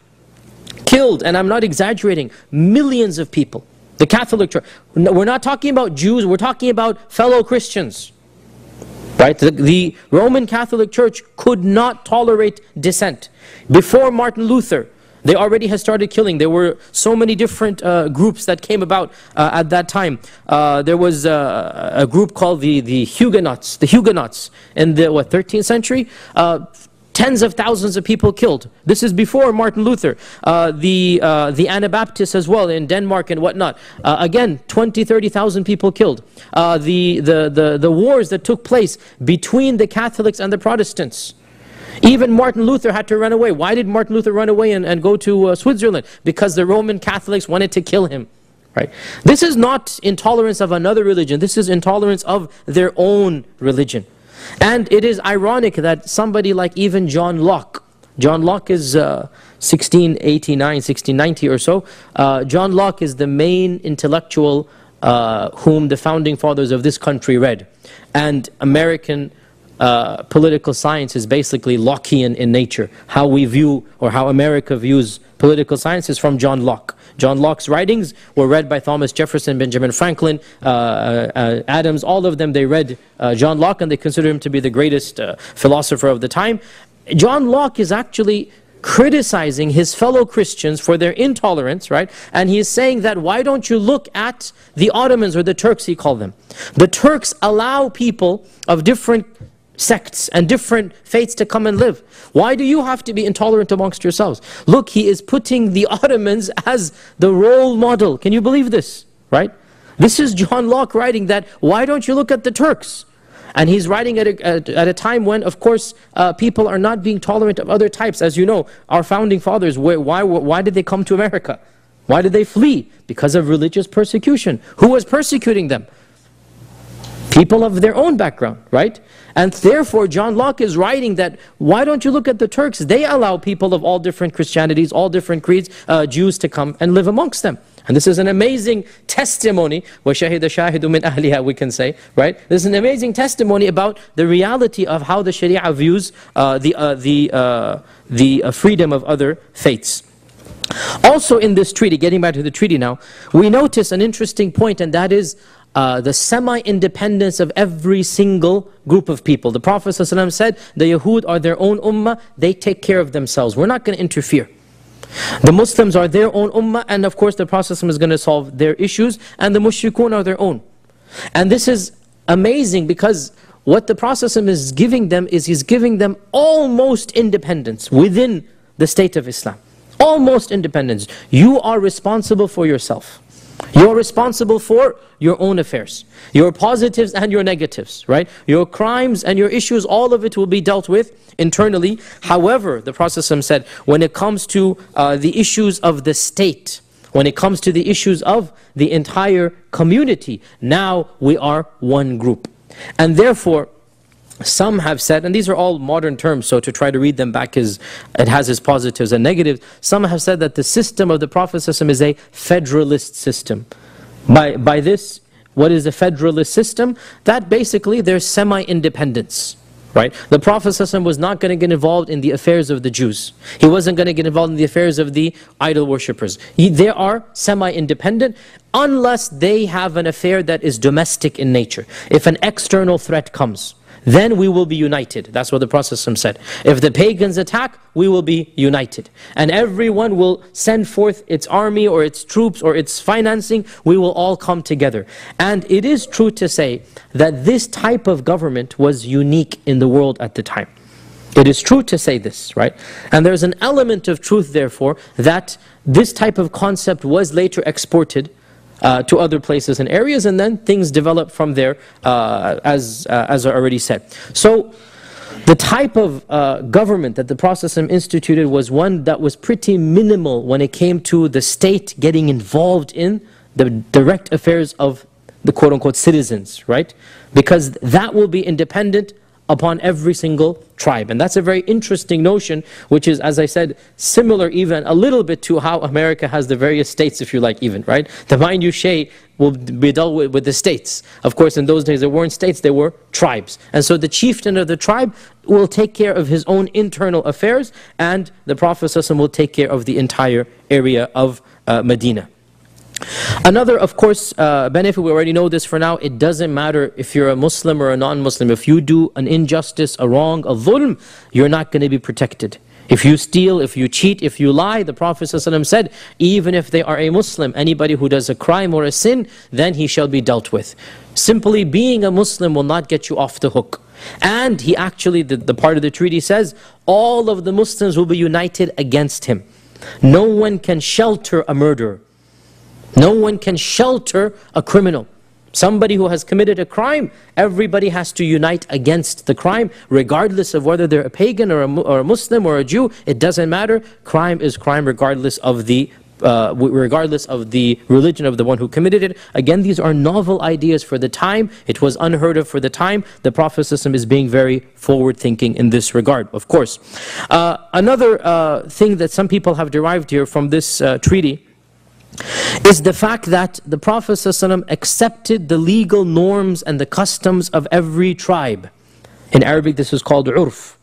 killed, and I'm not exaggerating, millions of people. The Catholic Church. We're not talking about Jews, we're talking about fellow Christians. Right? The Roman Catholic Church could not tolerate dissent. Before Martin Luther, They already had started killing. There were so many different groups that came about at that time. There was a group called the Huguenots. The Huguenots in the 13th century. Tens of thousands of people killed. This is before Martin Luther. The Anabaptists as well in Denmark and whatnot. Again, 20, 30,000 people killed. The wars that took place between the Catholics and the Protestants. Even Martin Luther had to run away. Why did Martin Luther run away and go to Switzerland? Because the Roman Catholics wanted to kill him. Right? This is not intolerance of another religion. This is intolerance of their own religion. And it is ironic that somebody like even John Locke is 1689, 1690 or so. John Locke is the main intellectual whom the founding fathers of this country read. And American political science is basically Lockean in nature. How we view, or how America views political science is from John Locke. John Locke's writings were read by Thomas Jefferson, Benjamin Franklin, Adams, all of them. They read John Locke and they consider him to be the greatest philosopher of the time. John Locke is actually criticizing his fellow Christians for their intolerance, right? And he is saying that, why don't you look at the Ottomans, or the Turks he called them. The Turks allow people of different sects and different faiths to come and live. Why do you have to be intolerant amongst yourselves? Look, he is putting the Ottomans as the role model. Can you believe this? Right? This is John Locke writing that, why don't you look at the Turks? And he's writing at a time when, of course, people are not being tolerant of other types. As you know, our founding fathers, why did they come to America? Why did they flee? Because of religious persecution. Who was persecuting them? People of their own background, right? And therefore, John Locke is writing that, why don't you look at the Turks? They allow people of all different Christianities, all different creeds, Jews to come and live amongst them. And this is an amazing testimony, وَشَهِدَ شَاهِدٌ مِنْ أَهْلِهَا, we can say, right? This is an amazing testimony about the reality of how the Sharia views the freedom of other faiths. Also in this treaty, getting back to the treaty now, we notice an interesting point, and that is the semi-independence of every single group of people. The Prophet ﷺ said, the Yahud are their own ummah, they take care of themselves. We're not going to interfere. The Muslims are their own ummah, and of course the Prophet ﷺ is going to solve their issues, and the mushrikun are their own. And this is amazing, because what the Prophet ﷺ is giving them is, he's giving them almost independence within the state of Islam. Almost independence. You are responsible for yourself. You're responsible for your own affairs, your positives and your negatives, right? Your crimes and your issues, all of it will be dealt with internally. However, the Prophet said, when it comes to the issues of the state, when it comes to the issues of the entire community, now we are one group. And therefore, some have said, and these are all modern terms, so to try to read them back, it has its positives and negatives. Some have said that the system of the Prophet ﷺ is a federalist system. By this, what is a federalist system? That basically there's semi-independence. Right? The Prophet ﷺ was not going to get involved in the affairs of the Jews. He wasn't going to get involved in the affairs of the idol worshippers. They are semi-independent unless they have an affair that is domestic in nature. If an external threat comes, then we will be united. That's what the Prophet ﷺ said. If the pagans attack, we will be united. And everyone will send forth its army or its troops or its financing. We will all come together. And it is true to say that this type of government was unique in the world at the time. It is true to say this, right? And there's an element of truth, therefore, that this type of concept was later exported to other places and areas, and then things develop from there, as I already said. So the type of government that the Prophet instituted was one that was pretty minimal when it came to the state getting involved in the direct affairs of the quote-unquote citizens, right? Because that will be independent upon every single tribe. And that's a very interesting notion, which is, as I said, similar even a little bit to how America has the various states, if you like, even, right? The minutiae will be dealt with the states. Of course, in those days, there weren't states, there were tribes. And so the chieftain of the tribe will take care of his own internal affairs, and the Prophet ﷺ will take care of the entire area of Medina. Another, of course, benefit, we already know this for now, it doesn't matter if you're a Muslim or a non-Muslim. If you do an injustice, a wrong, a dhulm, you're not going to be protected. If you steal, if you cheat, if you lie, the Prophet ﷺ said, even if they are a Muslim, anybody who does a crime or a sin, then he shall be dealt with. Simply being a Muslim will not get you off the hook. And he actually, the part of the treaty says, all of the Muslims will be united against him. No one can shelter a murderer. No one can shelter a criminal. Somebody who has committed a crime, everybody has to unite against the crime, regardless of whether they're a pagan or a Muslim or a Jew. It doesn't matter. Crime is crime regardless of the religion of the one who committed it. Again, these are novel ideas for the time. It was unheard of for the time. The Prophet ﷺ is being very forward-thinking in this regard, of course. Another thing that some people have derived here from this treaty is the fact that the Prophet ﷺ accepted the legal norms and the customs of every tribe. In Arabic, this is called urf.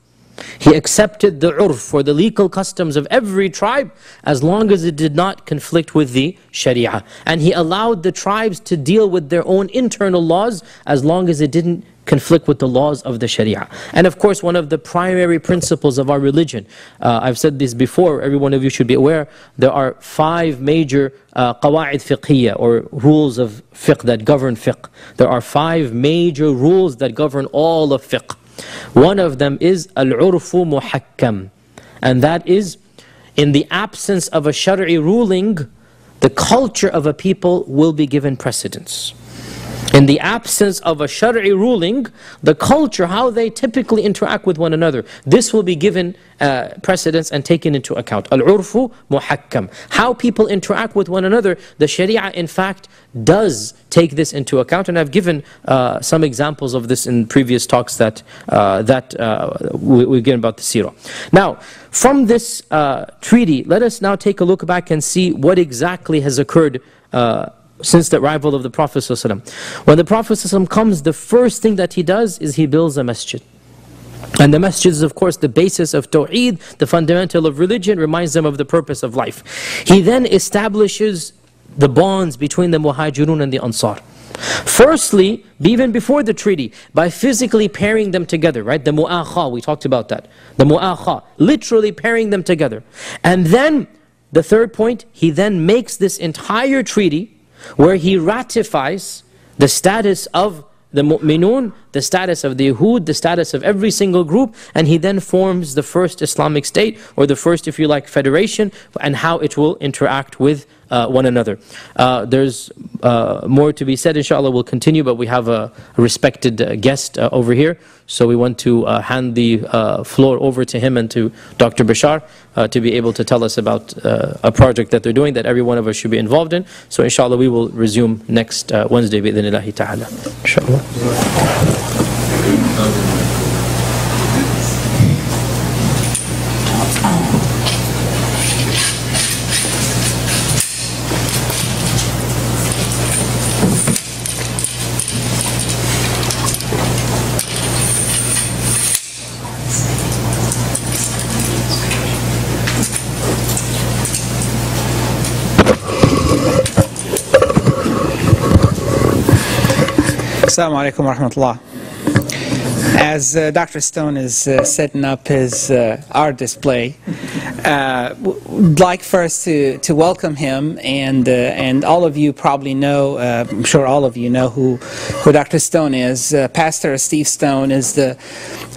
He accepted the urf, or the legal customs of every tribe, as long as it did not conflict with the Sharia. And he allowed the tribes to deal with their own internal laws, as long as it didn't conflict with the laws of the Sharia. And of course, one of the primary principles of our religion, I've said this before, every one of you should be aware, there are 5 major qawa'id fiqhiyya, or rules of fiqh that govern fiqh. There are 5 major rules that govern all of fiqh. One of them is al-urfu muhakkam, and that is, in the absence of a shari'i ruling, the culture of a people will be given precedence. In the absence of a shari'i ruling, the culture, how they typically interact with one another, this will be given precedence and taken into account. Al-urfu muhakkam. How people interact with one another, the Sharia in fact does take this into account. And I've given some examples of this in previous talks that we've given about the Sirah. Now, from this treaty, let us now take a look back and see what exactly has occurred since the arrival of the Prophet ﷺ. When the Prophet ﷺ comes, the first thing that he does is he builds a masjid. And the masjid is of course the basis of Tawheed, the fundamental of religion, reminds them of the purpose of life. He then establishes the bonds between the Muhajirun and the Ansar. Firstly, even before the treaty, by physically pairing them together, right? The mu'akha, we talked about that. The mu'akha, literally pairing them together. And then, the third point, he then makes this entire treaty where he ratifies the status of the mu'minun, the status of the Yahud, the status of every single group, and he then forms the first Islamic state, or the first, if you like, federation, and how it will interact with one another. There's more to be said, inshallah. We'll continue, but we have a respected guest over here, so we want to hand the floor over to him and to Dr. Bashar to be able to tell us about a project that they're doing that every one of us should be involved in. So inshallah we will resume next Wednesday bi'idhnillahi ta'ala. Inshallah. Salam Alaykoum wa rahmatullah. As Dr. Stone is setting up his art display, would like first to welcome him, and all of you probably know, I'm sure all of you know who Dr. Stone is. Pastor Steve Stone is the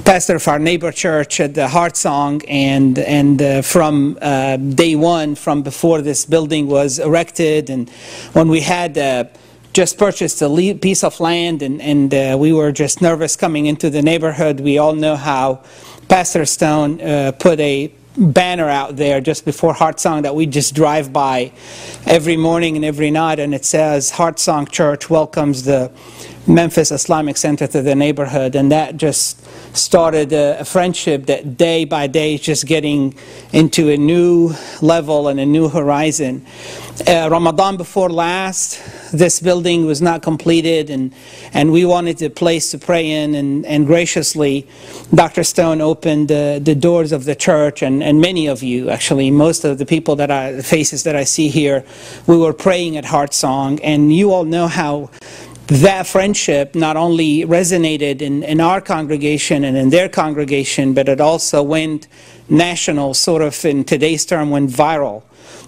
pastor of our neighbor church at the Heart Song, and from day one, from before this building was erected, and when we had just purchased a piece of land, and we were just nervous coming into the neighborhood. We all know how Pastor Stone put a banner out there just before Heart Song that we just drive by every morning and every night, and it says, Heart Song Church welcomes the Memphis Islamic Center to the neighborhood. And that just started a friendship that day by day is just getting into a new level and a new horizon. Ramadan before last, this building was not completed, and we wanted a place to pray in, and graciously Dr. Stone opened the doors of the church, and many of you, actually most of the people the faces that I see here, we were praying at Heart Song, and you all know how that friendship not only resonated in our congregation and in their congregation, but it also went national, sort of in today's term, went viral.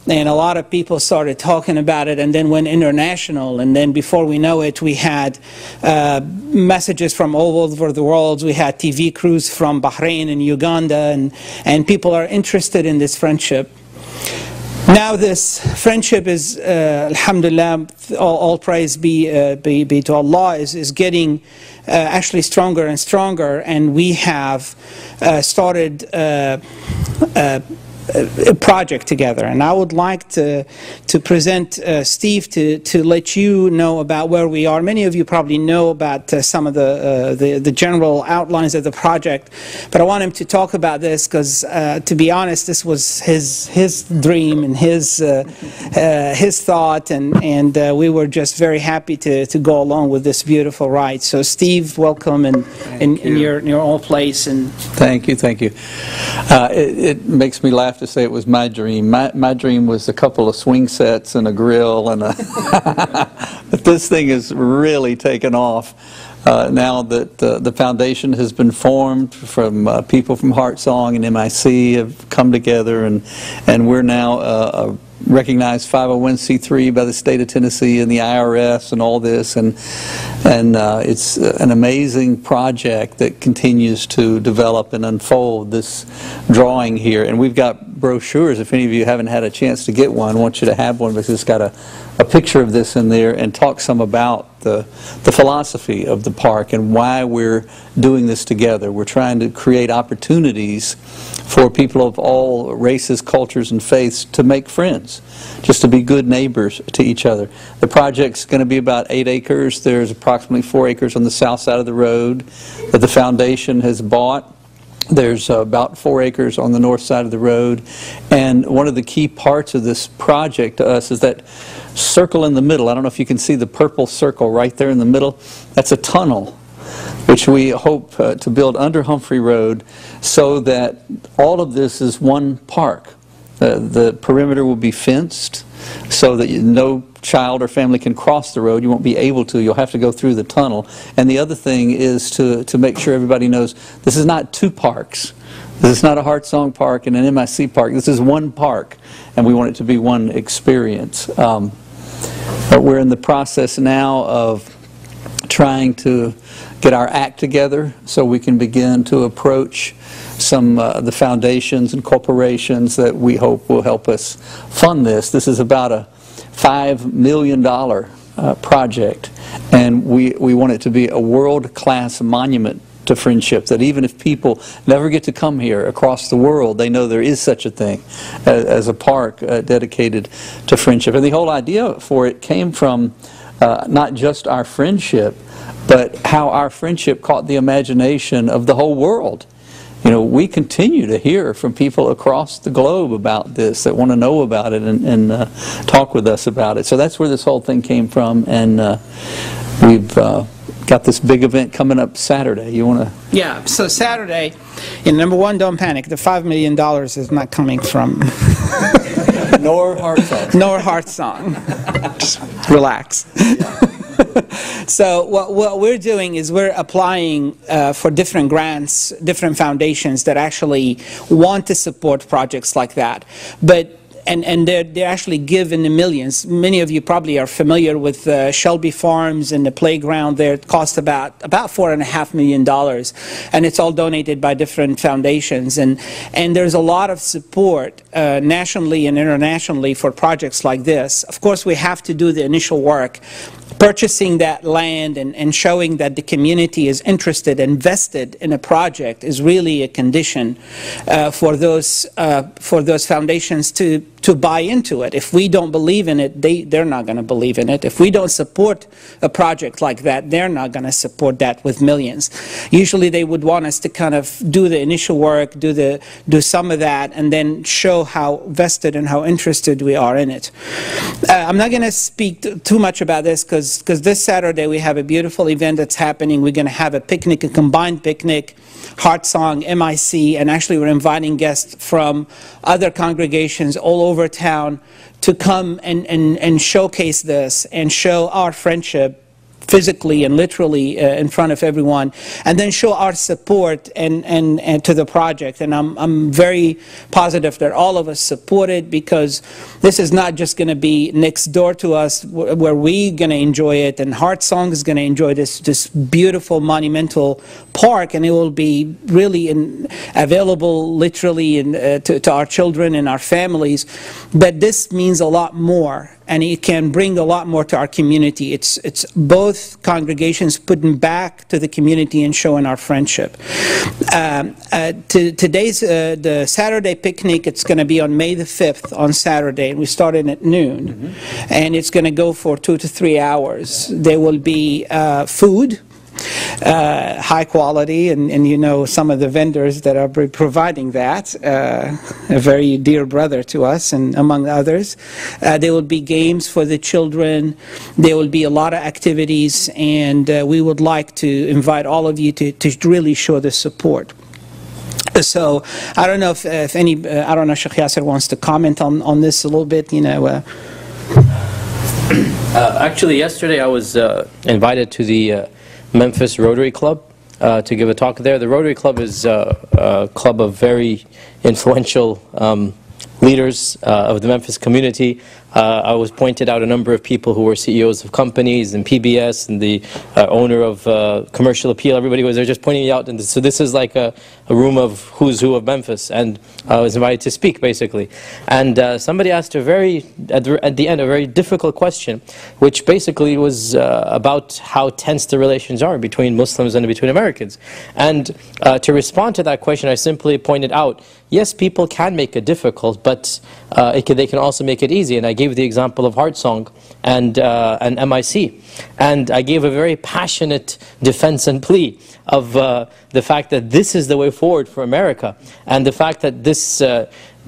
And a lot of people started talking about it, and then went international. And then before we know it, we had messages from all over the world. We had TV crews from Bahrain and Uganda, and people are interested in this friendship. Now this friendship is, alhamdulillah, all praise be to Allah, is getting actually stronger and stronger, and we have started a project together. And I would like to present Steve to let you know about where we are. Many of you probably know about some of the general outlines of the project, but I want him to talk about this because, to be honest, this was his dream and his thought, and we were just very happy to go along with this beautiful ride. So Steve, welcome in your own place. And thank you. It makes me laugh to say it was my dream. My dream was a couple of swing sets and a grill, and but this thing has really taken off now that the foundation has been formed. From people from Heart Song and MIC have come together, and we're now a recognized 501c3 by the state of Tennessee and the IRS and all this, and it's an amazing project that continues to develop and unfold, this drawing here. And we've got brochures. If any of you haven't had a chance to get one, I want you to have one, because it's got a picture of this in there and talk some about the philosophy of the park and why we're doing this together. We're trying to create opportunities for people of all races, cultures, and faiths to make friends, just to be good neighbors to each other. The project's going to be about 8 acres. There's approximately 4 acres on the south side of the road that the foundation has bought. There's about 4 acres on the north side of the road. And one of the key parts of this project to us is that circle in the middle. I don't know if you can see the purple circle right there in the middle. That's a tunnel, which we hope to build under Humphrey Road, so that all of this is one park. The perimeter will be fenced so that no child or family can cross the road. You won't be able to. You'll have to go through the tunnel. And the other thing is to make sure everybody knows this is not 2 parks. This is not a Heart Song Park and an MIC park. This is one park, and we want it to be one experience. But we're in the process now of trying to get our act together so we can begin to approach some the foundations and corporations that we hope will help us fund this. This is about a $5 million project, and we want it to be a world-class monument to friendship, that even if people never get to come here across the world, they know there is such a thing as a park dedicated to friendship. And the whole idea for it came from not just our friendship, but how our friendship caught the imagination of the whole world. You know, we continue to hear from people across the globe about this, that want to know about it and talk with us about it. So that's where this whole thing came from, and we've got this big event coming up Saturday. You want to? yeah, so Saturday, and number one, don't panic. The $5 million is not coming from Nor Heart Song. nor Heart Song. Just relax. So what we're doing is we're applying for different grants, different foundations that actually want to support projects like that. But and they actually give in the millions. Many of you probably are familiar with Shelby Farms and the playground there. It costs about $4.5 million, and it's all donated by different foundations. And there's a lot of support nationally and internationally for projects like this. Of course, we have to do the initial work, purchasing that land and showing that the community is interested and vested in a project is really a condition for those foundations to buy into it. If we don't believe in it, they're not going to believe in it. If we don't support a project like that, they're not going to support that with millions. Usually they would want us to kind of do the initial work, do some of that, and then show how vested and how interested we are in it. I'm not going to speak too much about this because this Saturday we have a beautiful event that's happening. We're going to have a picnic, a combined picnic, Heart Song, MIC, and actually we're inviting guests from other congregations all over town to come and showcase this and show our friendship physically and literally in front of everyone, and then show our support and to the project. And I'm very positive that all of us support it, because this is not just going to be next door to us where we're going to enjoy it, and Heart Song is going to enjoy this beautiful monumental park, and it will be really available literally to our children and our families. But this means a lot more, and it can bring a lot more to our community. It's both congregations putting back to the community and showing our friendship. Today's the Saturday picnic, it's going to be on May the 5th on Saturday, and we start at noon, and it's going to go for 2 to 3 hours. There will be food, high quality, and you know some of the vendors that are providing that, a very dear brother to us, and among others. There will be games for the children. There will be a lot of activities, and we would like to invite all of you to really show the support. So I don't know if any, I don't know, Sheikh Yasir wants to comment on this a little bit, you know. Actually, yesterday I was invited to the Memphis Rotary Club to give a talk there. The Rotary Club is a club of very influential leaders of the Memphis community. I was pointed out a number of people who were CEOs of companies and PBS and the owner of Commercial Appeal. Everybody was there just pointing me out. And so this is like a room of who's who of Memphis. And I was invited to speak, basically. And somebody asked at the end, a very difficult question, which basically was about how tense the relations are between Muslims and between Americans. And to respond to that question, I simply pointed out, yes, people can make it difficult, but they can also make it easy. And I gave the example of Heart Song and MIC. And I gave a very passionate defense and plea of the fact that this is the way forward for America, and the fact that this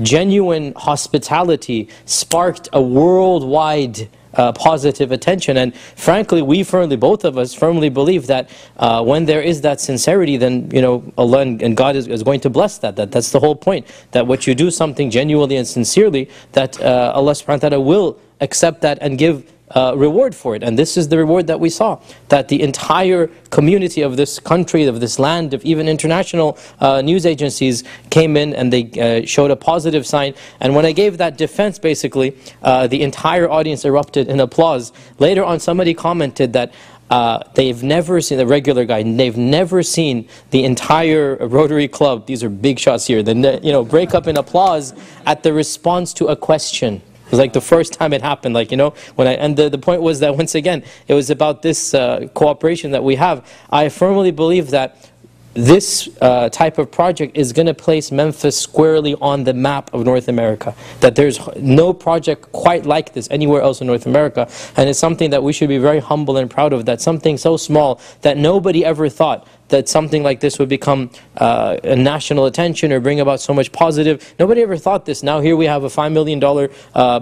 genuine hospitality sparked a worldwide positive attention. And frankly, we firmly, both of us firmly believe that when there is that sincerity, then Allah and God is going to bless that. That's the whole point, that what you do something genuinely and sincerely, that Allah subhanahu wa ta'ala will accept that and give reward for it. And this is the reward that we saw, that the entire community of this country, of this land, of even international news agencies came in and they showed a positive sign. And when I gave that defense, basically, the entire audience erupted in applause. Later on, somebody commented that they've never seen, the regular guy, they've never seen the entire Rotary Club, these are big shots here, break up in applause at the response to a question. It was like the first time it happened, and the point was that, once again, it was about this cooperation that we have. I firmly believe that this type of project is going to place Memphis squarely on the map of North America. That there's no project quite like this anywhere else in North America. And it's something that we should be very humble and proud of, that something so small that nobody ever thought that something like this would become a national attention or bring about so much positive. Nobody ever thought this. Now here we have a $5 million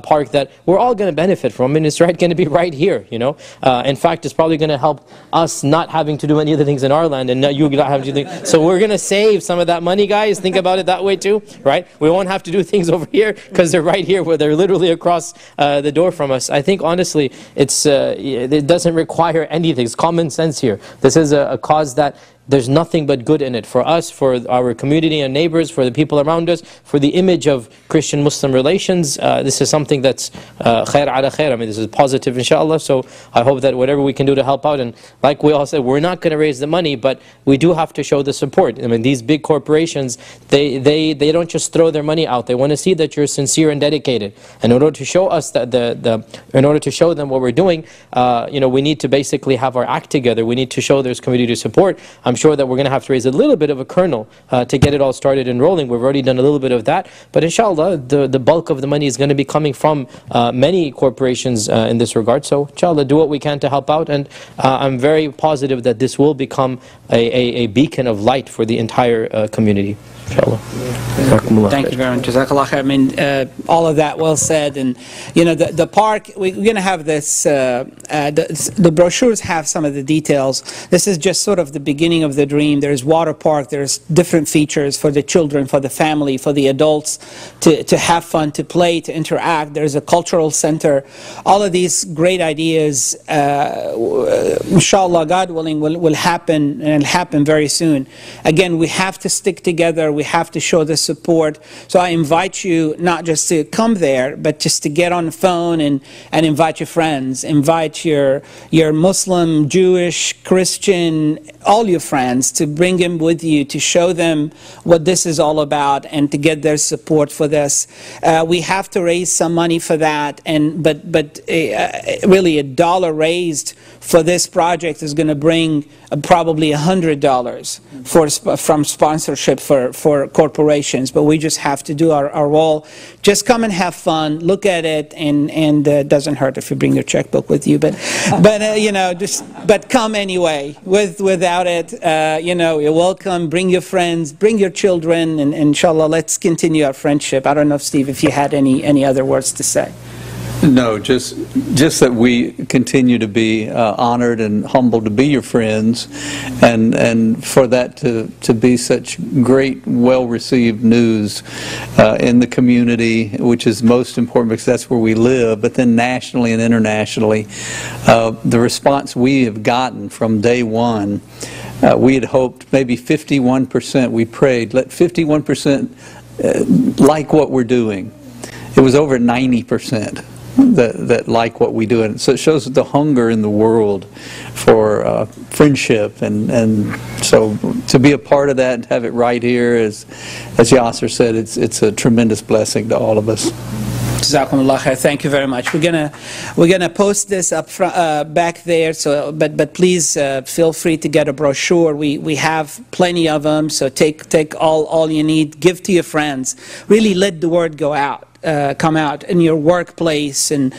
park that we're all going to benefit from, and it's going to be right here, In fact, it's probably going to help us not having to do any other things in our land, and now you not having to do things. So we're going to save some of that money, guys. Think about it that way too, right? We won't have to do things over here because they're right here, where they're literally across the door from us. I think, honestly, it doesn't require anything. It's common sense here. This is a cause that there's nothing but good in it for us, for our community and neighbors, for the people around us, for the image of Christian-Muslim relations. This is something that's khair ala khair. I mean, this is positive, inshallah. So I hope that whatever we can do to help out, and like we all said, we're not going to raise the money, but we do have to show the support. I mean, these big corporations, they don't just throw their money out. They want to see that you're sincere and dedicated. And in order to show us that in order to show them what we're doing, we need to basically have our act together. We need to show there's community support. I'm sure that we're going to have to raise a little bit of a kernel to get it all started and rolling. We've already done a little bit of that, but inshallah, the bulk of the money is going to be coming from many corporations in this regard. So inshallah, do what we can to help out, and I'm very positive that this will become a beacon of light for the entire community. inshallah. Thank you very much. Jazakallah khair. I mean, all of that well said. And you know, the park, we're going to have this. The brochures have some of the details. This is just sort of the beginning of the dream. There's water park. There's different features for the children, for the family, for the adults to have fun, to play, to interact. There's a cultural center. All of these great ideas, inshallah, God willing, will happen, and it'll happen very soon. Again, we have to stick together. We have to show the support. So I invite you not just to come there, but just to get on the phone and invite your friends, invite your Muslim, Jewish, Christian, all your friends, to bring them with you, to show them what this is all about, and to get their support for this. We have to raise some money for that, but really $1 raised for this project is going to bring probably $100 from sponsorship for corporations. But we just have to do our role. Just come and have fun, look at it, and it doesn't hurt if you bring your checkbook with you. But you know, but come anyway. Without it, you know, you're welcome. Bring your friends, bring your children, and inshallah, let's continue our friendship. I don't know, Steve, if you had any other words to say. No, just that we continue to be honored and humbled to be your friends, and for that to be such great, well-received news in the community, which is most important because that's where we live, but then nationally and internationally. The response we have gotten from day one, we had hoped maybe 51%, we prayed, let 51% like what we're doing. It was over 90%. That like what we do, and so it shows the hunger in the world for friendship, and so to be a part of that and have it right here, as Yasir said, it's a tremendous blessing to all of us. Jazakumullah khair. Thank you very much. We're gonna post this up back there. So, but please feel free to get a brochure. We have plenty of them. So take all you need. Give to your friends. Really let the word go out. Come out in your workplace and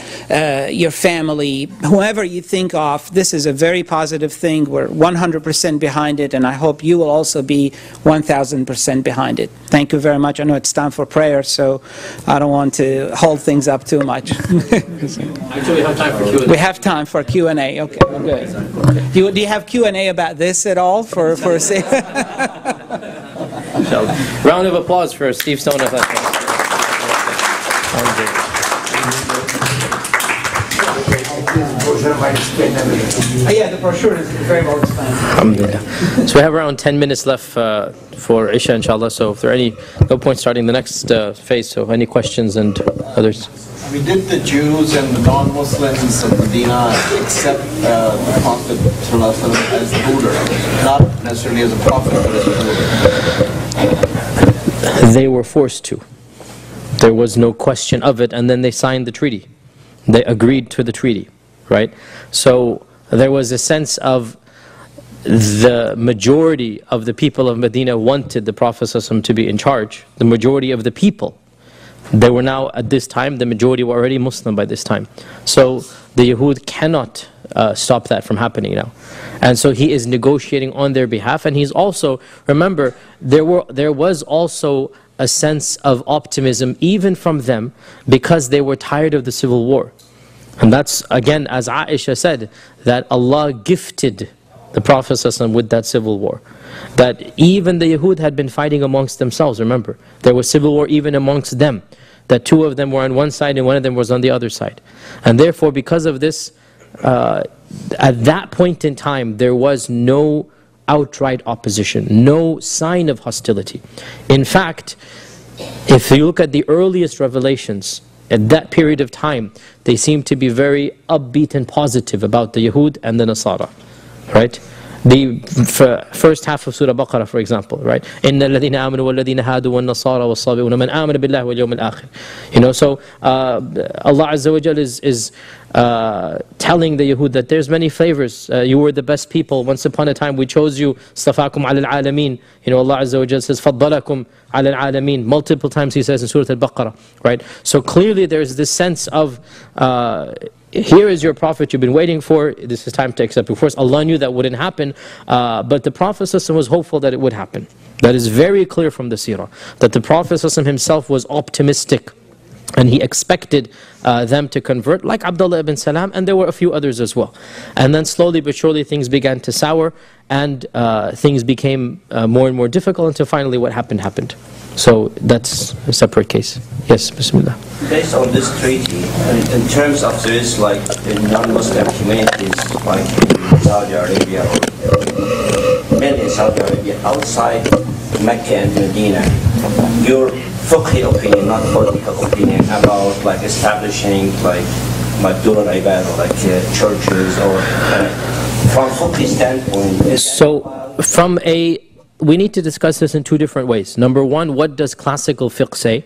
your family, whoever you think of. This is a very positive thing. We're 100% behind it, and I hope you will also be 1,000% behind it. Thank you very much. I know it's time for prayer, so I don't want to hold things up too much. Actually, we have time for Q&A. We have time for Q&A. Okay, good. Do you have Q&A about this at all? For Round of applause for Steve Stone. Yeah, the brochure is very well explained. Alhamdulillah. So we have around 10 minutes left for Isha, inshallah. So if there are no point starting the next phase, so any questions and others? I mean, did the Jews and the non-Muslims of Medina accept the Prophet as the ruler? Not necessarily as a prophet, but as a ruler. They were forced to. There was no question of it, and then they signed the treaty. They agreed to the treaty, right? So there was a sense of the majority of the people of Medina wanted the Prophet ﷺ to be in charge. The majority of the people. They were now, at this time, the majority were already Muslim by this time. So the Yahud cannot stop that from happening now. And so he is negotiating on their behalf, and he's also, remember, there was also a sense of optimism even from them, because they were tired of the civil war. And that's, again, as Aisha said, that Allah gifted the Prophet ﷺ with that civil war. That even the Yahud had been fighting amongst themselves, remember. There was civil war even amongst them. That two of them were on one side and one of them was on the other side. And therefore, because of this, at that point in time, there was no outright opposition, no sign of hostility. In fact, if you look at the earliest revelations, at that period of time, they seem to be very upbeat and positive about the Yahud and the Nasara, right? The first half of Surah Baqarah, for example, right? إِنَّ الَّذِينَ آمَنُوا وَالَّذِينَ هَادُوا وَالنَّصَارَى وَالصَّابِئُونَ مَنْ آمَنَ بِاللَّهِ وَالْيَوْمِ الْآخِرِ. You know, so Allah Azza wa Jal is telling the Yahud that there's many favors. You were the best people. Once upon a time we chose you. اصطفاكم على العالمين. You know, Allah Azza wa Jal says فضلكم على العالمين. Multiple times He says in Surah Al-Baqarah, right? So clearly there's this sense of here is your Prophet you've been waiting for, this is time to accept. Of course Allah knew that wouldn't happen, but the Prophet ﷺ was hopeful that it would happen. That is very clear from the Sirah, that the Prophet ﷺ himself was optimistic and he expected them to convert, like Abdullah ibn Salam, and there were a few others as well. And then slowly but surely things began to sour, and things became more and more difficult until finally what happened. So that's a separate case. Yes, Bismillah. Based on this treaty, in terms of this, like in non-Muslim communities, like in Saudi Arabia, or men in Saudi Arabia, outside Mecca and Medina, your fiqh opinion, not political opinion, about like establishing like Dur al-Ibad, like churches, or from fiqh standpoint. So we need to discuss this in two different ways. Number one, what does classical fiqh say?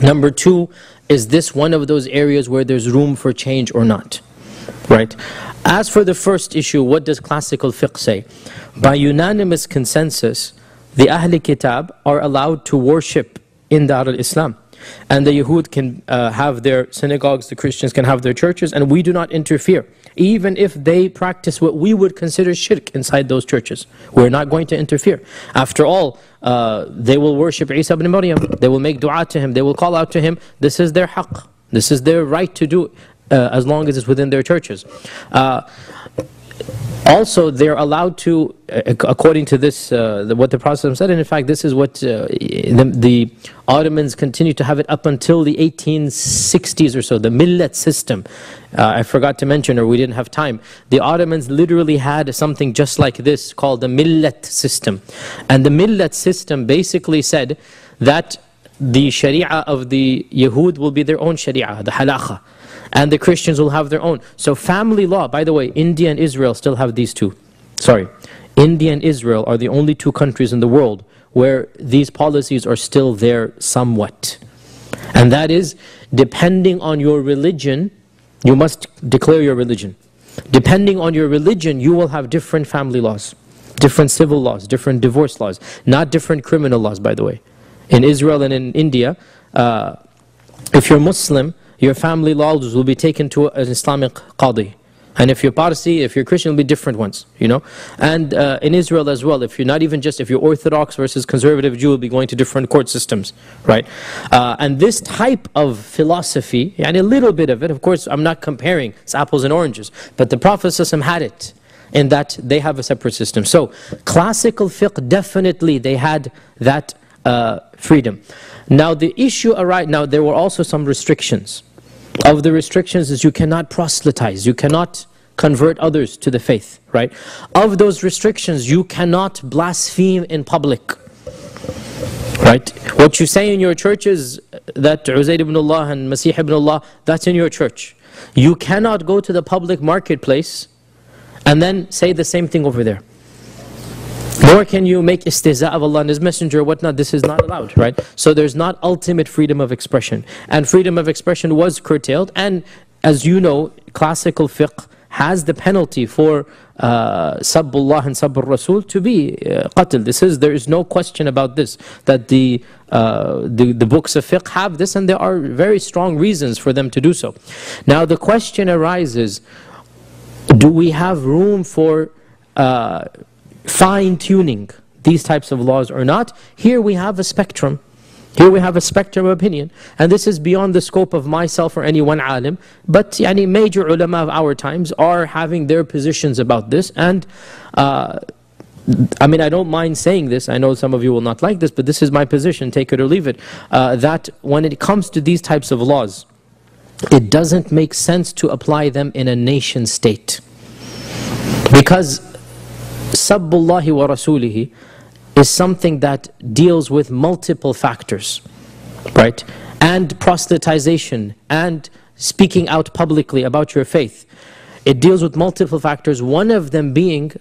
Number two, is this one of those areas where there's room for change or not? Right? As for the first issue, what does classical fiqh say? By unanimous consensus, the Ahl Kitab are allowed to worship in Dar al-Islam. And the Yahud can have their synagogues, the Christians can have their churches, and we do not interfere. Even if they practice what we would consider shirk inside those churches, we're not going to interfere. After all, they will worship Isa ibn Maryam, they will make dua to him, they will call out to him. This is their haqq, this is their right to do, as long as it's within their churches. Also, they're allowed to, according to this, what the Prophet said, and in fact this is what the Ottomans continued to have it up until the 1860s or so, the millet system. I forgot to mention, or we didn't have time, the Ottomans literally had something just like this called the millet system. And the millet system basically said that the sharia of the Yahud will be their own sharia, the halakha, and the Christians will have their own. So family law, by the way, India and Israel still have these two. Sorry, India and Israel are the only two countries in the world where these policies are still there somewhat. And that is, depending on your religion, you must declare your religion. Depending on your religion, you will have different family laws, different civil laws, different divorce laws, not different criminal laws, by the way. In Israel and in India, if you're Muslim, your family laws will be taken to an Islamic Qadhi. And if you're Parsi, if you're Christian, it'll be different ones, you know. And in Israel as well, if you're not even just, if you're Orthodox versus conservative Jew, will be going to different court systems, right? And this type of philosophy, and a little bit of it, of course, I'm not comparing, it's apples and oranges, but the Prophet ﷺ had it, in that they have a separate system. So, classical fiqh, definitely they had that freedom. Now the issue arises, now there were also some restrictions. Of the restrictions is you cannot proselytize, you cannot convert others to the faith, right? Of those restrictions, you cannot blaspheme in public, right? What you say in your church is that Uzair ibn Allah and Masih ibn Allah, that's in your church. You cannot go to the public marketplace and then say the same thing over there. Nor can you make istihza of Allah and His Messenger or whatnot. This is not allowed, right? So there's not ultimate freedom of expression. And freedom of expression was curtailed. And as you know, classical fiqh has the penalty for Sabbullah and Sabbur Rasul to be qatl. There is no question about this, that the books of fiqh have this, and there are very strong reasons for them to do so. Now the question arises, do we have room for fine-tuning these types of laws or not? Here we have a spectrum. Here we have a spectrum of opinion. And this is beyond the scope of myself or any one alim. But major ulama of our times are having their positions about this. And I don't mind saying this. I know some of you will not like this, but this is my position, take it or leave it. That when it comes to these types of laws, it doesn't make sense to apply them in a nation state. Because Sabbullahi wa Rasulihi is something that deals with multiple factors, right? And proselytization and speaking out publicly about your faith. It deals with multiple factors, one of them being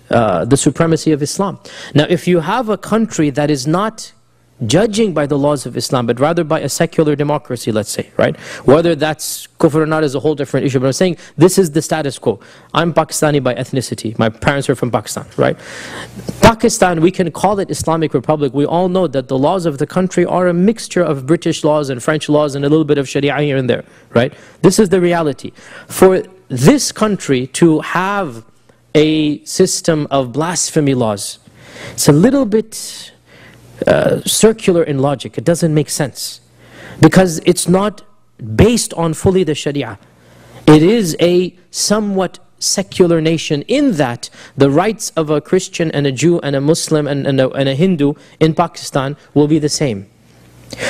the supremacy of Islam. Now, if you have a country that is not judging by the laws of Islam, but rather by a secular democracy, let's say, right? Whether that's kufr or not is a whole different issue, but I'm saying this is the status quo. I'm Pakistani by ethnicity. My parents are from Pakistan, right? Pakistan, we can call it Islamic Republic. We all know that the laws of the country are a mixture of British laws and French laws and a little bit of Sharia here and there, right? This is the reality. For this country to have a system of blasphemy laws, it's a little bit circular in logic. It doesn't make sense. Because it's not based on fully the Sharia. It is a somewhat secular nation in that the rights of a Christian and a Jew and a Muslim and a Hindu in Pakistan will be the same.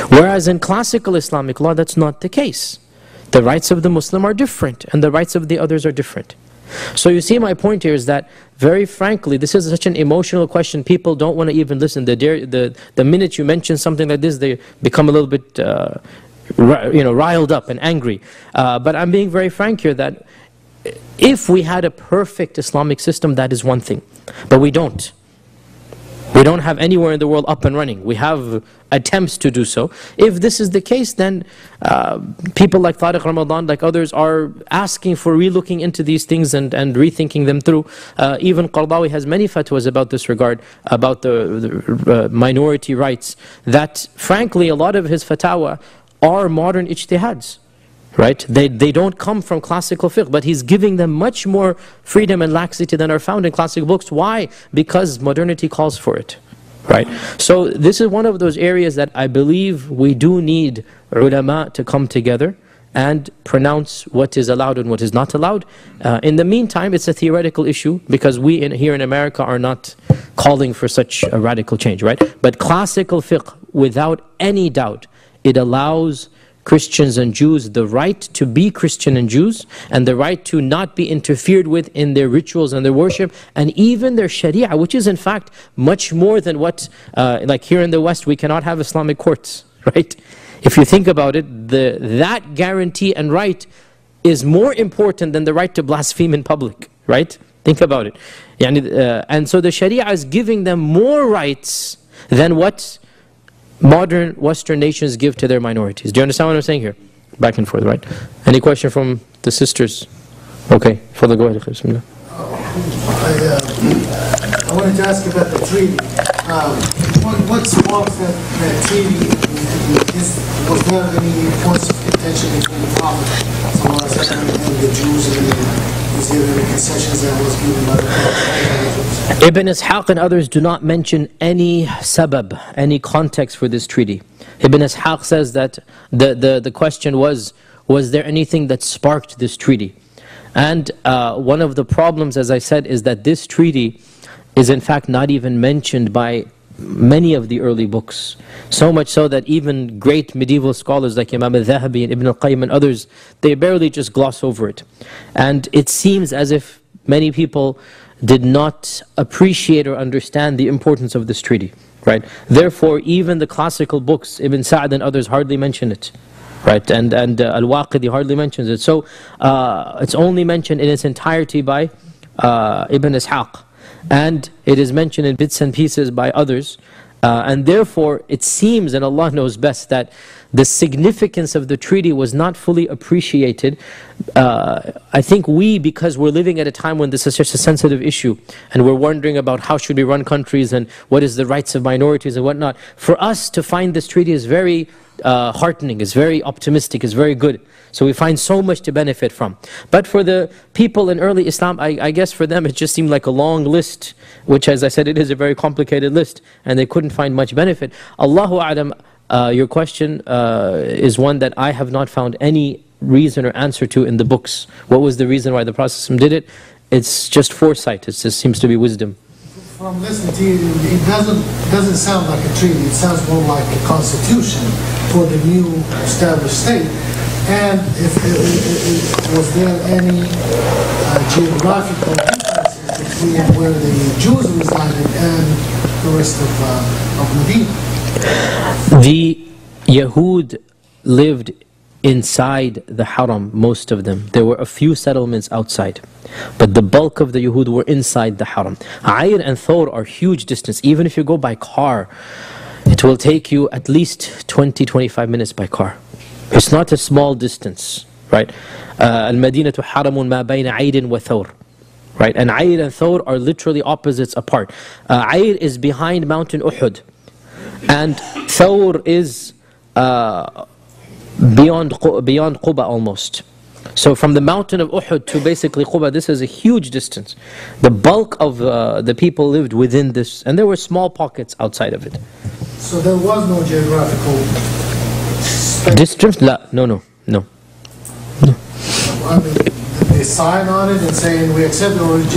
Whereas in classical Islamic law, that's not the case. The rights of the Muslim are different and the rights of the others are different. So you see, my point here is that, very frankly, this is such an emotional question. People don't want to even listen. The minute you mention something like this, they become a little bit riled up and angry. But I'm being very frank here that if we had a perfect Islamic system, that is one thing. But we don't. We don't have anywhere in the world up and running. We have attempts to do so. If this is the case, then people like Tariq Ramadan, like others, are asking for relooking into these things and rethinking them through. Even Qadhi has many fatwas about this regard, about the minority rights, that frankly a lot of his fatwa are modern ijtihads. Right? They don't come from classical fiqh, but he's giving them much more freedom and laxity than are found in classic books. Why? Because modernity calls for it. Right? So this is one of those areas that I believe we do need ulama to come together and pronounce what is allowed and what is not allowed. In the meantime, it's a theoretical issue because we here in America are not calling for such a radical change. Right? But classical fiqh, without any doubt, it allows Christians and Jews the right to be Christian and Jews, and the right to not be interfered with in their rituals and their worship, and even their Sharia, which is in fact much more than what, like here in the West, we cannot have Islamic courts, right? If you think about it, that guarantee and right is more important than the right to blaspheme in public, right? Think about it. And so the Sharia is giving them more rights than what modern Western nations give to their minorities. Do you understand what I'm saying here? Back and forth, right? Any question from the sisters? Okay, Father, go ahead. Bismillah. I wanted to ask about the treaty. What's wrong with that treaty? Was there any points of contention between the Prophet and the Jews, and was there any concessions that was given by the Prophet? Ibn Ishaq and others do not mention any sabab, any context for this treaty. Ibn Ishaq says that the question was there anything that sparked this treaty? And one of the problems, as I said, is that this treaty is in fact not even mentioned by many of the early books. So much so that even great medieval scholars like Imam al-Dhahabi and Ibn al-Qayyim and others, they barely just gloss over it. And it seems as if many people did not appreciate or understand the importance of this treaty. Right? Therefore, even the classical books, Ibn Sa'd and others, hardly mention it. Right? And Al-Waqidi hardly mentions it. So it's only mentioned in its entirety by Ibn Ishaq. And it is mentioned in bits and pieces by others. And therefore, it seems, and Allah knows best, that the significance of the treaty was not fully appreciated. I think because we're living at a time when this is such a sensitive issue, and we're wondering about how should we run countries, and what is the rights of minorities and whatnot, for us to find this treaty is very heartening, is very optimistic, is very good. So we find so much to benefit from. But for the people in early Islam, I guess for them it just seemed like a long list, which, as I said, it is a very complicated list, and they couldn't find much benefit. Allahu A'lam, your question is one that I have not found any reason or answer to in the books. What was the reason why the Prophet did it? It's just foresight. It just seems to be wisdom. From listening to you, it doesn't sound like a treaty. It sounds more like a constitution for the new established state. And was there any geographical differences between where the Jews resided and the rest of Medina? The Yahud lived inside the Haram, most of them. There were a few settlements outside, but the bulk of the Yahud were inside the Haram. Ayr and Thawr are huge distance. Even if you go by car, it will take you at least 20-25 minutes by car. It's not a small distance, right? Al-Madinatu haramun ma bayna Ayr wa Thawr. Right? And Ayr and Thawr are literally opposites apart. Ayr is behind Mountain Uhud, and Thawr is beyond Quba almost. So from the mountain of Uhud to basically Quba, this is a huge distance. The bulk of the people lived within this, and there were small pockets outside of it. So there was no geographical Distance? No. I mean, did they sign on it and saying we accept it, or it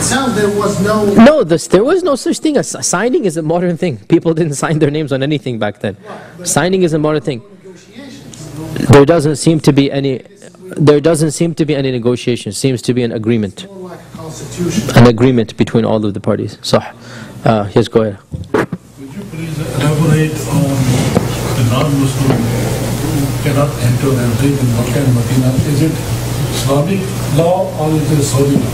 sounds there was no... No, there was no such thing as signing is a modern thing. People didn't sign their names on anything back then. Signing is a modern thing. There doesn't seem to be any negotiation. Seems to be an agreement. More like a constitution. An agreement between all of the parties. So, yes, go ahead. Could you please elaborate on the non-Muslim who cannot enter and live in Makkah and Medina? Is it Islamic law or is it Saudi law?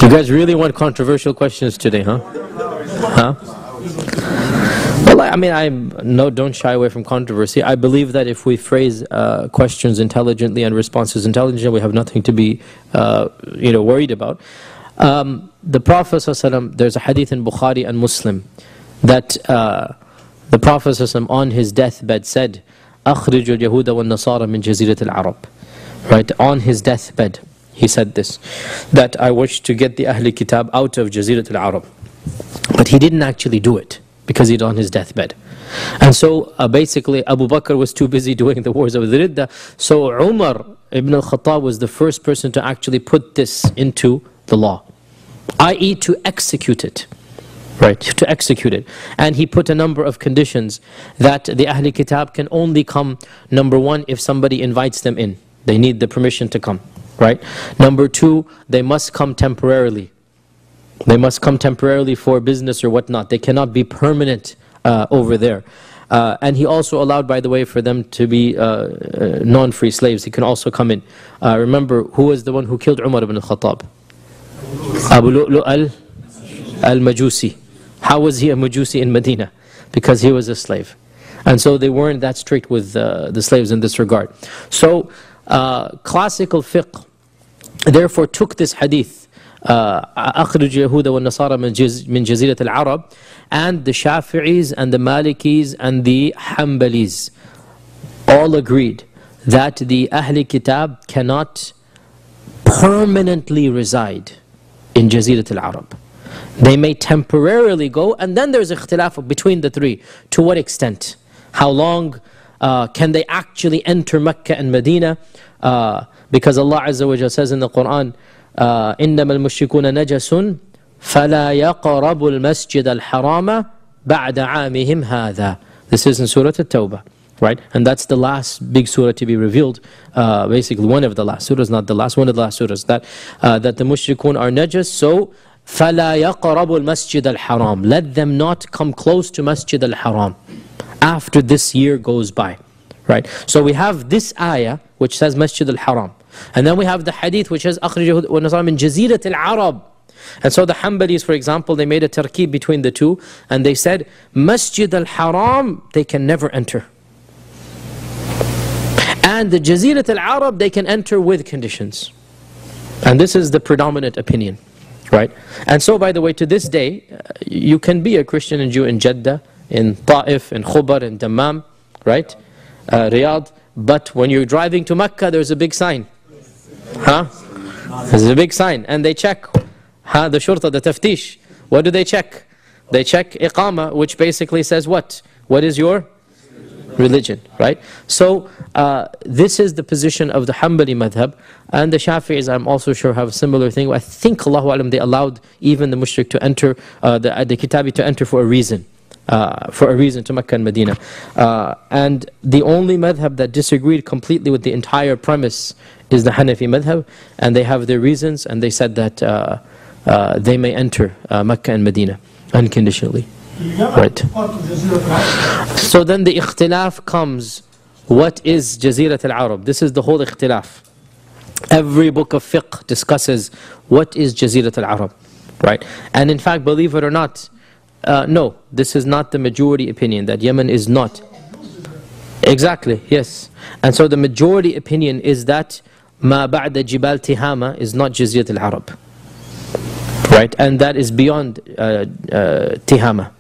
You guys really want controversial questions today, huh? Well, I mean, don't shy away from controversy. I believe that if we phrase questions intelligently and responses intelligently, we have nothing to be, worried about. The Prophet ﷺ, there's a hadith in Bukhari and Muslim that the Prophet ﷺ on his deathbed said, "أخرج اليهود والنصارى من جزيرة العرب." Right, on his deathbed, he said this, that I wish to get the Ahl Kitab out of Jazirat al-Arab. But he didn't actually do it, because he's on his deathbed. And so basically Abu Bakr was too busy doing the wars of the Ridda. So Umar ibn al-Khattab was the first person to actually put this into the law, i.e. to execute it. Right, to execute it. And he put a number of conditions that the Ahl Kitab can only come, number one, if somebody invites them in. They need the permission to come. Right? Number two, they must come temporarily. They must come temporarily for business or whatnot. They cannot be permanent over there. And he also allowed, by the way, for them to be non-free slaves. He can also come in. Remember, who was the one who killed Umar ibn al-Khattab? Abu Lu'lu al-Majusi. How was he a Majusi in Medina? Because he was a slave. And so they weren't that strict with the slaves in this regard. So classical fiqh therefore took this hadith, أخرج اليهود والنصارى من جزيرة العرب, and the Shafi'is and the Malikis and the Hanbalis all agreed that the Ahl Kitab cannot permanently reside in Jazirat al-Arab. They may temporarily go, and then there's ikhtilaf between the three. To what extent? How long can they actually enter Mecca and Medina? Because Allah Azza wa Jalla says in the Quran, إِنَّمَا الْمُشْرِكُونَ نَجَسٌ فَلَا يَقْرَبُوا الْمَسْجِدَ الْحَرَامَ بَعْدَ عَامِهِمْ هَذَا. This is in Surah At-Tawbah. Right? And that's the last big surah to be revealed, basically one of the last surahs, not the last, one of the last surahs, that the mushrikun are najas, so فَلَا يَقْرَبُوا الْمَسْجِدَ الْحَرَامِ. Let them not come close to Masjid al-Haram after this year goes by. Right? So we have this ayah which says Masjid al-Haram, and then we have the hadith which says أَخْرِجَهُ وَنَصَارَ مِنْ جَزِيرَةِ الْعَرَبِ. And so the Hanbalis, for example, they made a tarkib between the two, and they said Masjid al-Haram they can never enter, and the Jazirat al-Arab they can enter with conditions. And this is the predominant opinion. Right? And so, by the way, to this day, you can be a Christian and Jew in Jeddah, in Ta'if, in Khubar, in Dammam, right? Riyadh. But when you're driving to Mecca, there's a big sign. There's a big sign. And they check. The shurta, the taftish. What do they check? They check iqama, which basically says what? What is your religion, right? So this is the position of the Hanbali madhab, and the Shafi'is, I'm also sure, have a similar thing. I think, Allahu Alam, they allowed even the mushrik to enter, the Kitabi to enter for a reason to Mecca and Medina. And the only madhab that disagreed completely with the entire premise is the Hanafi madhab, and they have their reasons, and they said that they may enter Mecca and Medina unconditionally. Right. So then the ikhtilaf comes, what is Jazirat al-Arab? This is the whole ikhtilaf. Every book of fiqh discusses what is Jazirat al-Arab. Right? And in fact, believe it or not, no, this is not the majority opinion, that Yemen is not. Exactly, yes. And so the majority opinion is that Ma ba'da Jibal Tihama is not Jazirat al-Arab. Right? And that is beyond Tihama.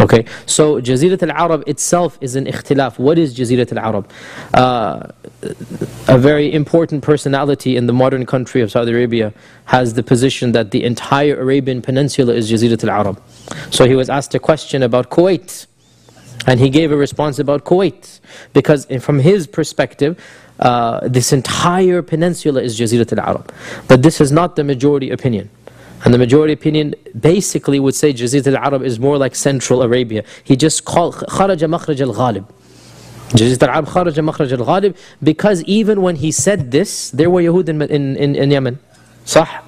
Okay, so Jazirat al-Arab itself is an ikhtilaf. What is Jazirat al-Arab? A very important personality in the modern country of Saudi Arabia has the position that the entire Arabian Peninsula is Jazirat al-Arab. So he was asked a question about Kuwait, and he gave a response about Kuwait, because from his perspective, this entire peninsula is Jazirat al-Arab. But this is not the majority opinion. And the majority opinion basically would say Jazirat al-Arab is more like Central Arabia. He just called خَرَجَ مَخْرَجَ الْغَالِبِ. Jazirat al-Arab خَرَجَ مَخْرَجَ الْغَالِبِ, because even when he said this, there were Yahud in Yemen. صح?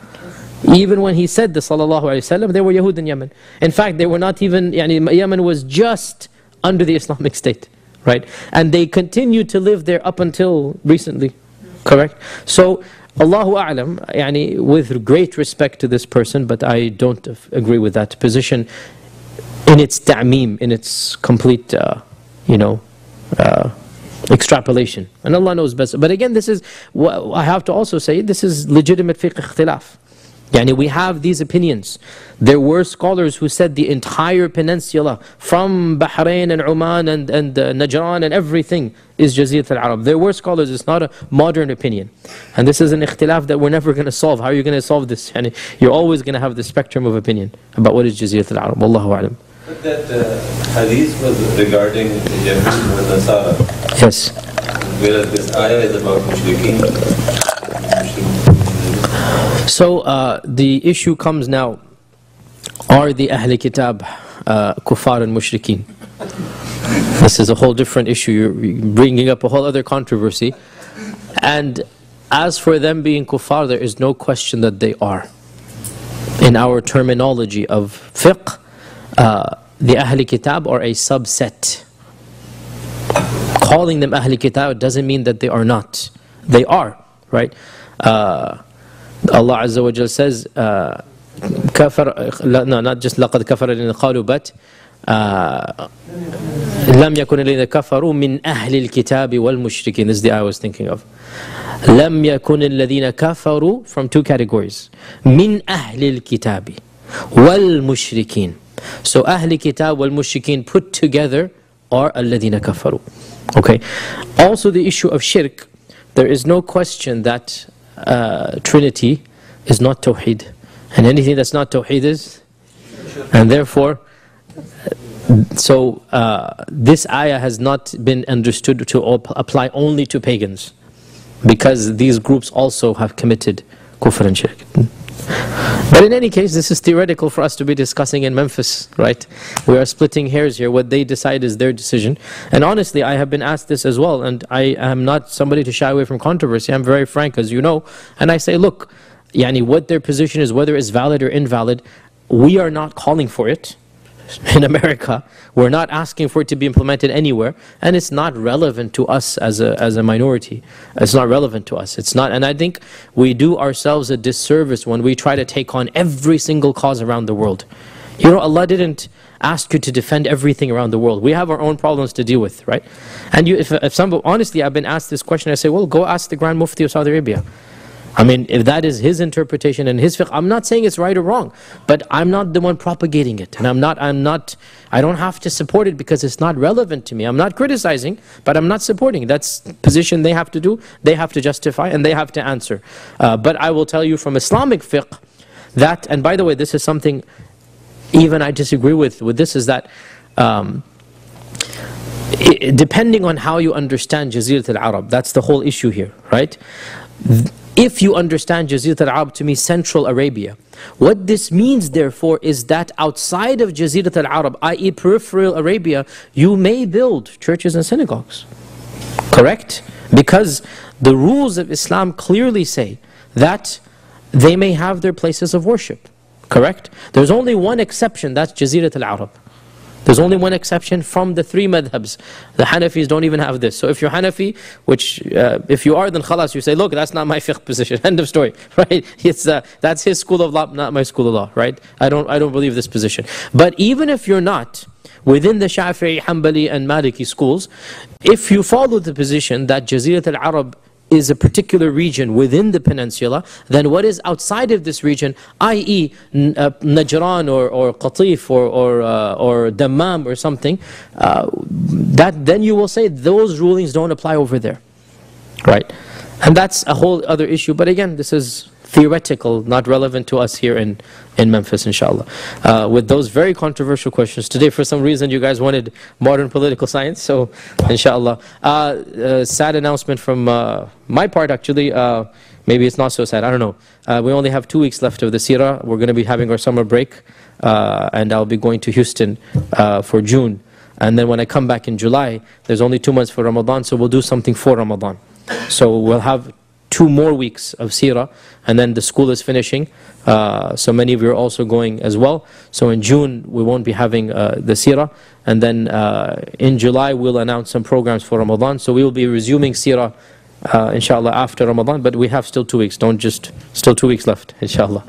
Even when he said this, sallallahu alayhi wasallam, there were Yahud in Yemen. In fact, they were not even, Yemen was just under the Islamic State, right? And they continued to live there up until recently, correct? So, Allahu A'lam, with great respect to this person, but I don't agree with that position in its ta'meem, in its complete, extrapolation. And Allah knows best. But again, this is, I have to also say, this is legitimate fiqh ikhtilaf. We have these opinions. There were scholars who said the entire peninsula from Bahrain and Oman and Najran and everything is Jazirat al-Arab. There were scholars, it's not a modern opinion. And this is an ikhtilaf that we're never going to solve. How are you going to solve this? You're always going to have the spectrum of opinion about what is Jazirat al-Arab. Wallahu a'lam. But that hadith was regarding Yahud and Nasara. Yes. Whereas this ayah is about mushrikeen. So the issue comes now, are the Ahl Kitab kuffar and mushrikeen? This is a whole different issue. You're bringing up a whole other controversy. And as for them being kuffar, there is no question that they are. In our terminology of fiqh, the Ahl Kitab are a subset. Calling them Ahl Kitab doesn't mean that they are not. They are, right? Allah Azza wa Jal says, not just لَقَدْ كَفَرَ الَّذِينَ قَالُوا, but لَمْ يَكُنِ الَّذِينَ كَفَرُوا مِنْ أَهْلِ الْكِتَابِ وَالْمُشْرِكِينَ. This is the ayah I was thinking of. لَمْ يَكُنِ الَّذِينَ كَفَرُوا, from two categories. مِنْ أَهْلِ الْكِتَابِ وَالْمُشْرِكِينَ. So أهل Kitab wal-Mushrikeen put together are الَّذِينَ كَفَرُوا. Okay. Also the issue of shirk, there is no question that Trinity is not Tawheed, and anything that's not Tawheed is, and therefore, so this ayah has not been understood to apply only to pagans, because these groups also have committed kufr and shirk. But in any case, this is theoretical for us to be discussing in Memphis, right? We are splitting hairs here. What they decide is their decision. And honestly, I have been asked this as well, and I am not somebody to shy away from controversy. I'm very frank, as you know. And I say, look, what their position is, whether it's valid or invalid, we are not calling for it. In America, we're not asking for it to be implemented anywhere, and it's not relevant to us as a minority. It's not relevant to us. It's not, and I think we do ourselves a disservice when we try to take on every single cause around the world. Allah didn't ask you to defend everything around the world. We have our own problems to deal with, right? And if somebody, honestly, I've been asked this question, I say, well, go ask the Grand Mufti of Saudi Arabia. If that is his interpretation and his fiqh, I'm not saying it's right or wrong, but I'm not the one propagating it, and I don't have to support it because it's not relevant to me. I'm not criticizing, but I'm not supporting. That's the position they have to do, they have to justify, and they have to answer. But I will tell you from Islamic fiqh that, and by the way, this is something even I disagree with this, is that depending on how you understand Jazirat al-Arab, that's the whole issue here, right? If you understand Jazirat al-Arab to mean Central Arabia, what this means therefore is that outside of Jazirat al-Arab, i.e. peripheral Arabia, you may build churches and synagogues. Correct? Because the rules of Islam clearly say that they may have their places of worship. Correct? There's only one exception, that's Jazirat al-Arab. There's only one exception from the three madhabs. The Hanafis don't even have this. So if you're Hanafi, which if you are, then khalas, you say, look, that's not my fiqh position. End of story, right? That's his school of law, not my school of law, right? I don't believe this position. But even if you're not within the Shafi'i, Hanbali and Maliki schools, if you follow the position that Jazirat al-Arab is a particular region within the peninsula, then what is outside of this region, i.e. Najran or Qatif or Dammam or something, then you will say those rulings don't apply over there, right? And that's a whole other issue, but again, this is theoretical, not relevant to us here in Memphis, inshallah. With those very controversial questions. Today, for some reason, you guys wanted modern political science, so inshallah. Sad announcement from my part, actually. Maybe it's not so sad, I don't know. We only have 2 weeks left of the Sirah. We're going to be having our summer break, and I'll be going to Houston for June. And then when I come back in July, there's only 2 months for Ramadan, so we'll do something for Ramadan. So we'll have 2 more weeks of Sirah, and then the school is finishing, so many of you are also going as well. So in June we won't be having the Sirah, and then in July we'll announce some programs for Ramadan. So we will be resuming Sirah inshallah after Ramadan, but we have still 2 weeks, still 2 weeks left inshallah.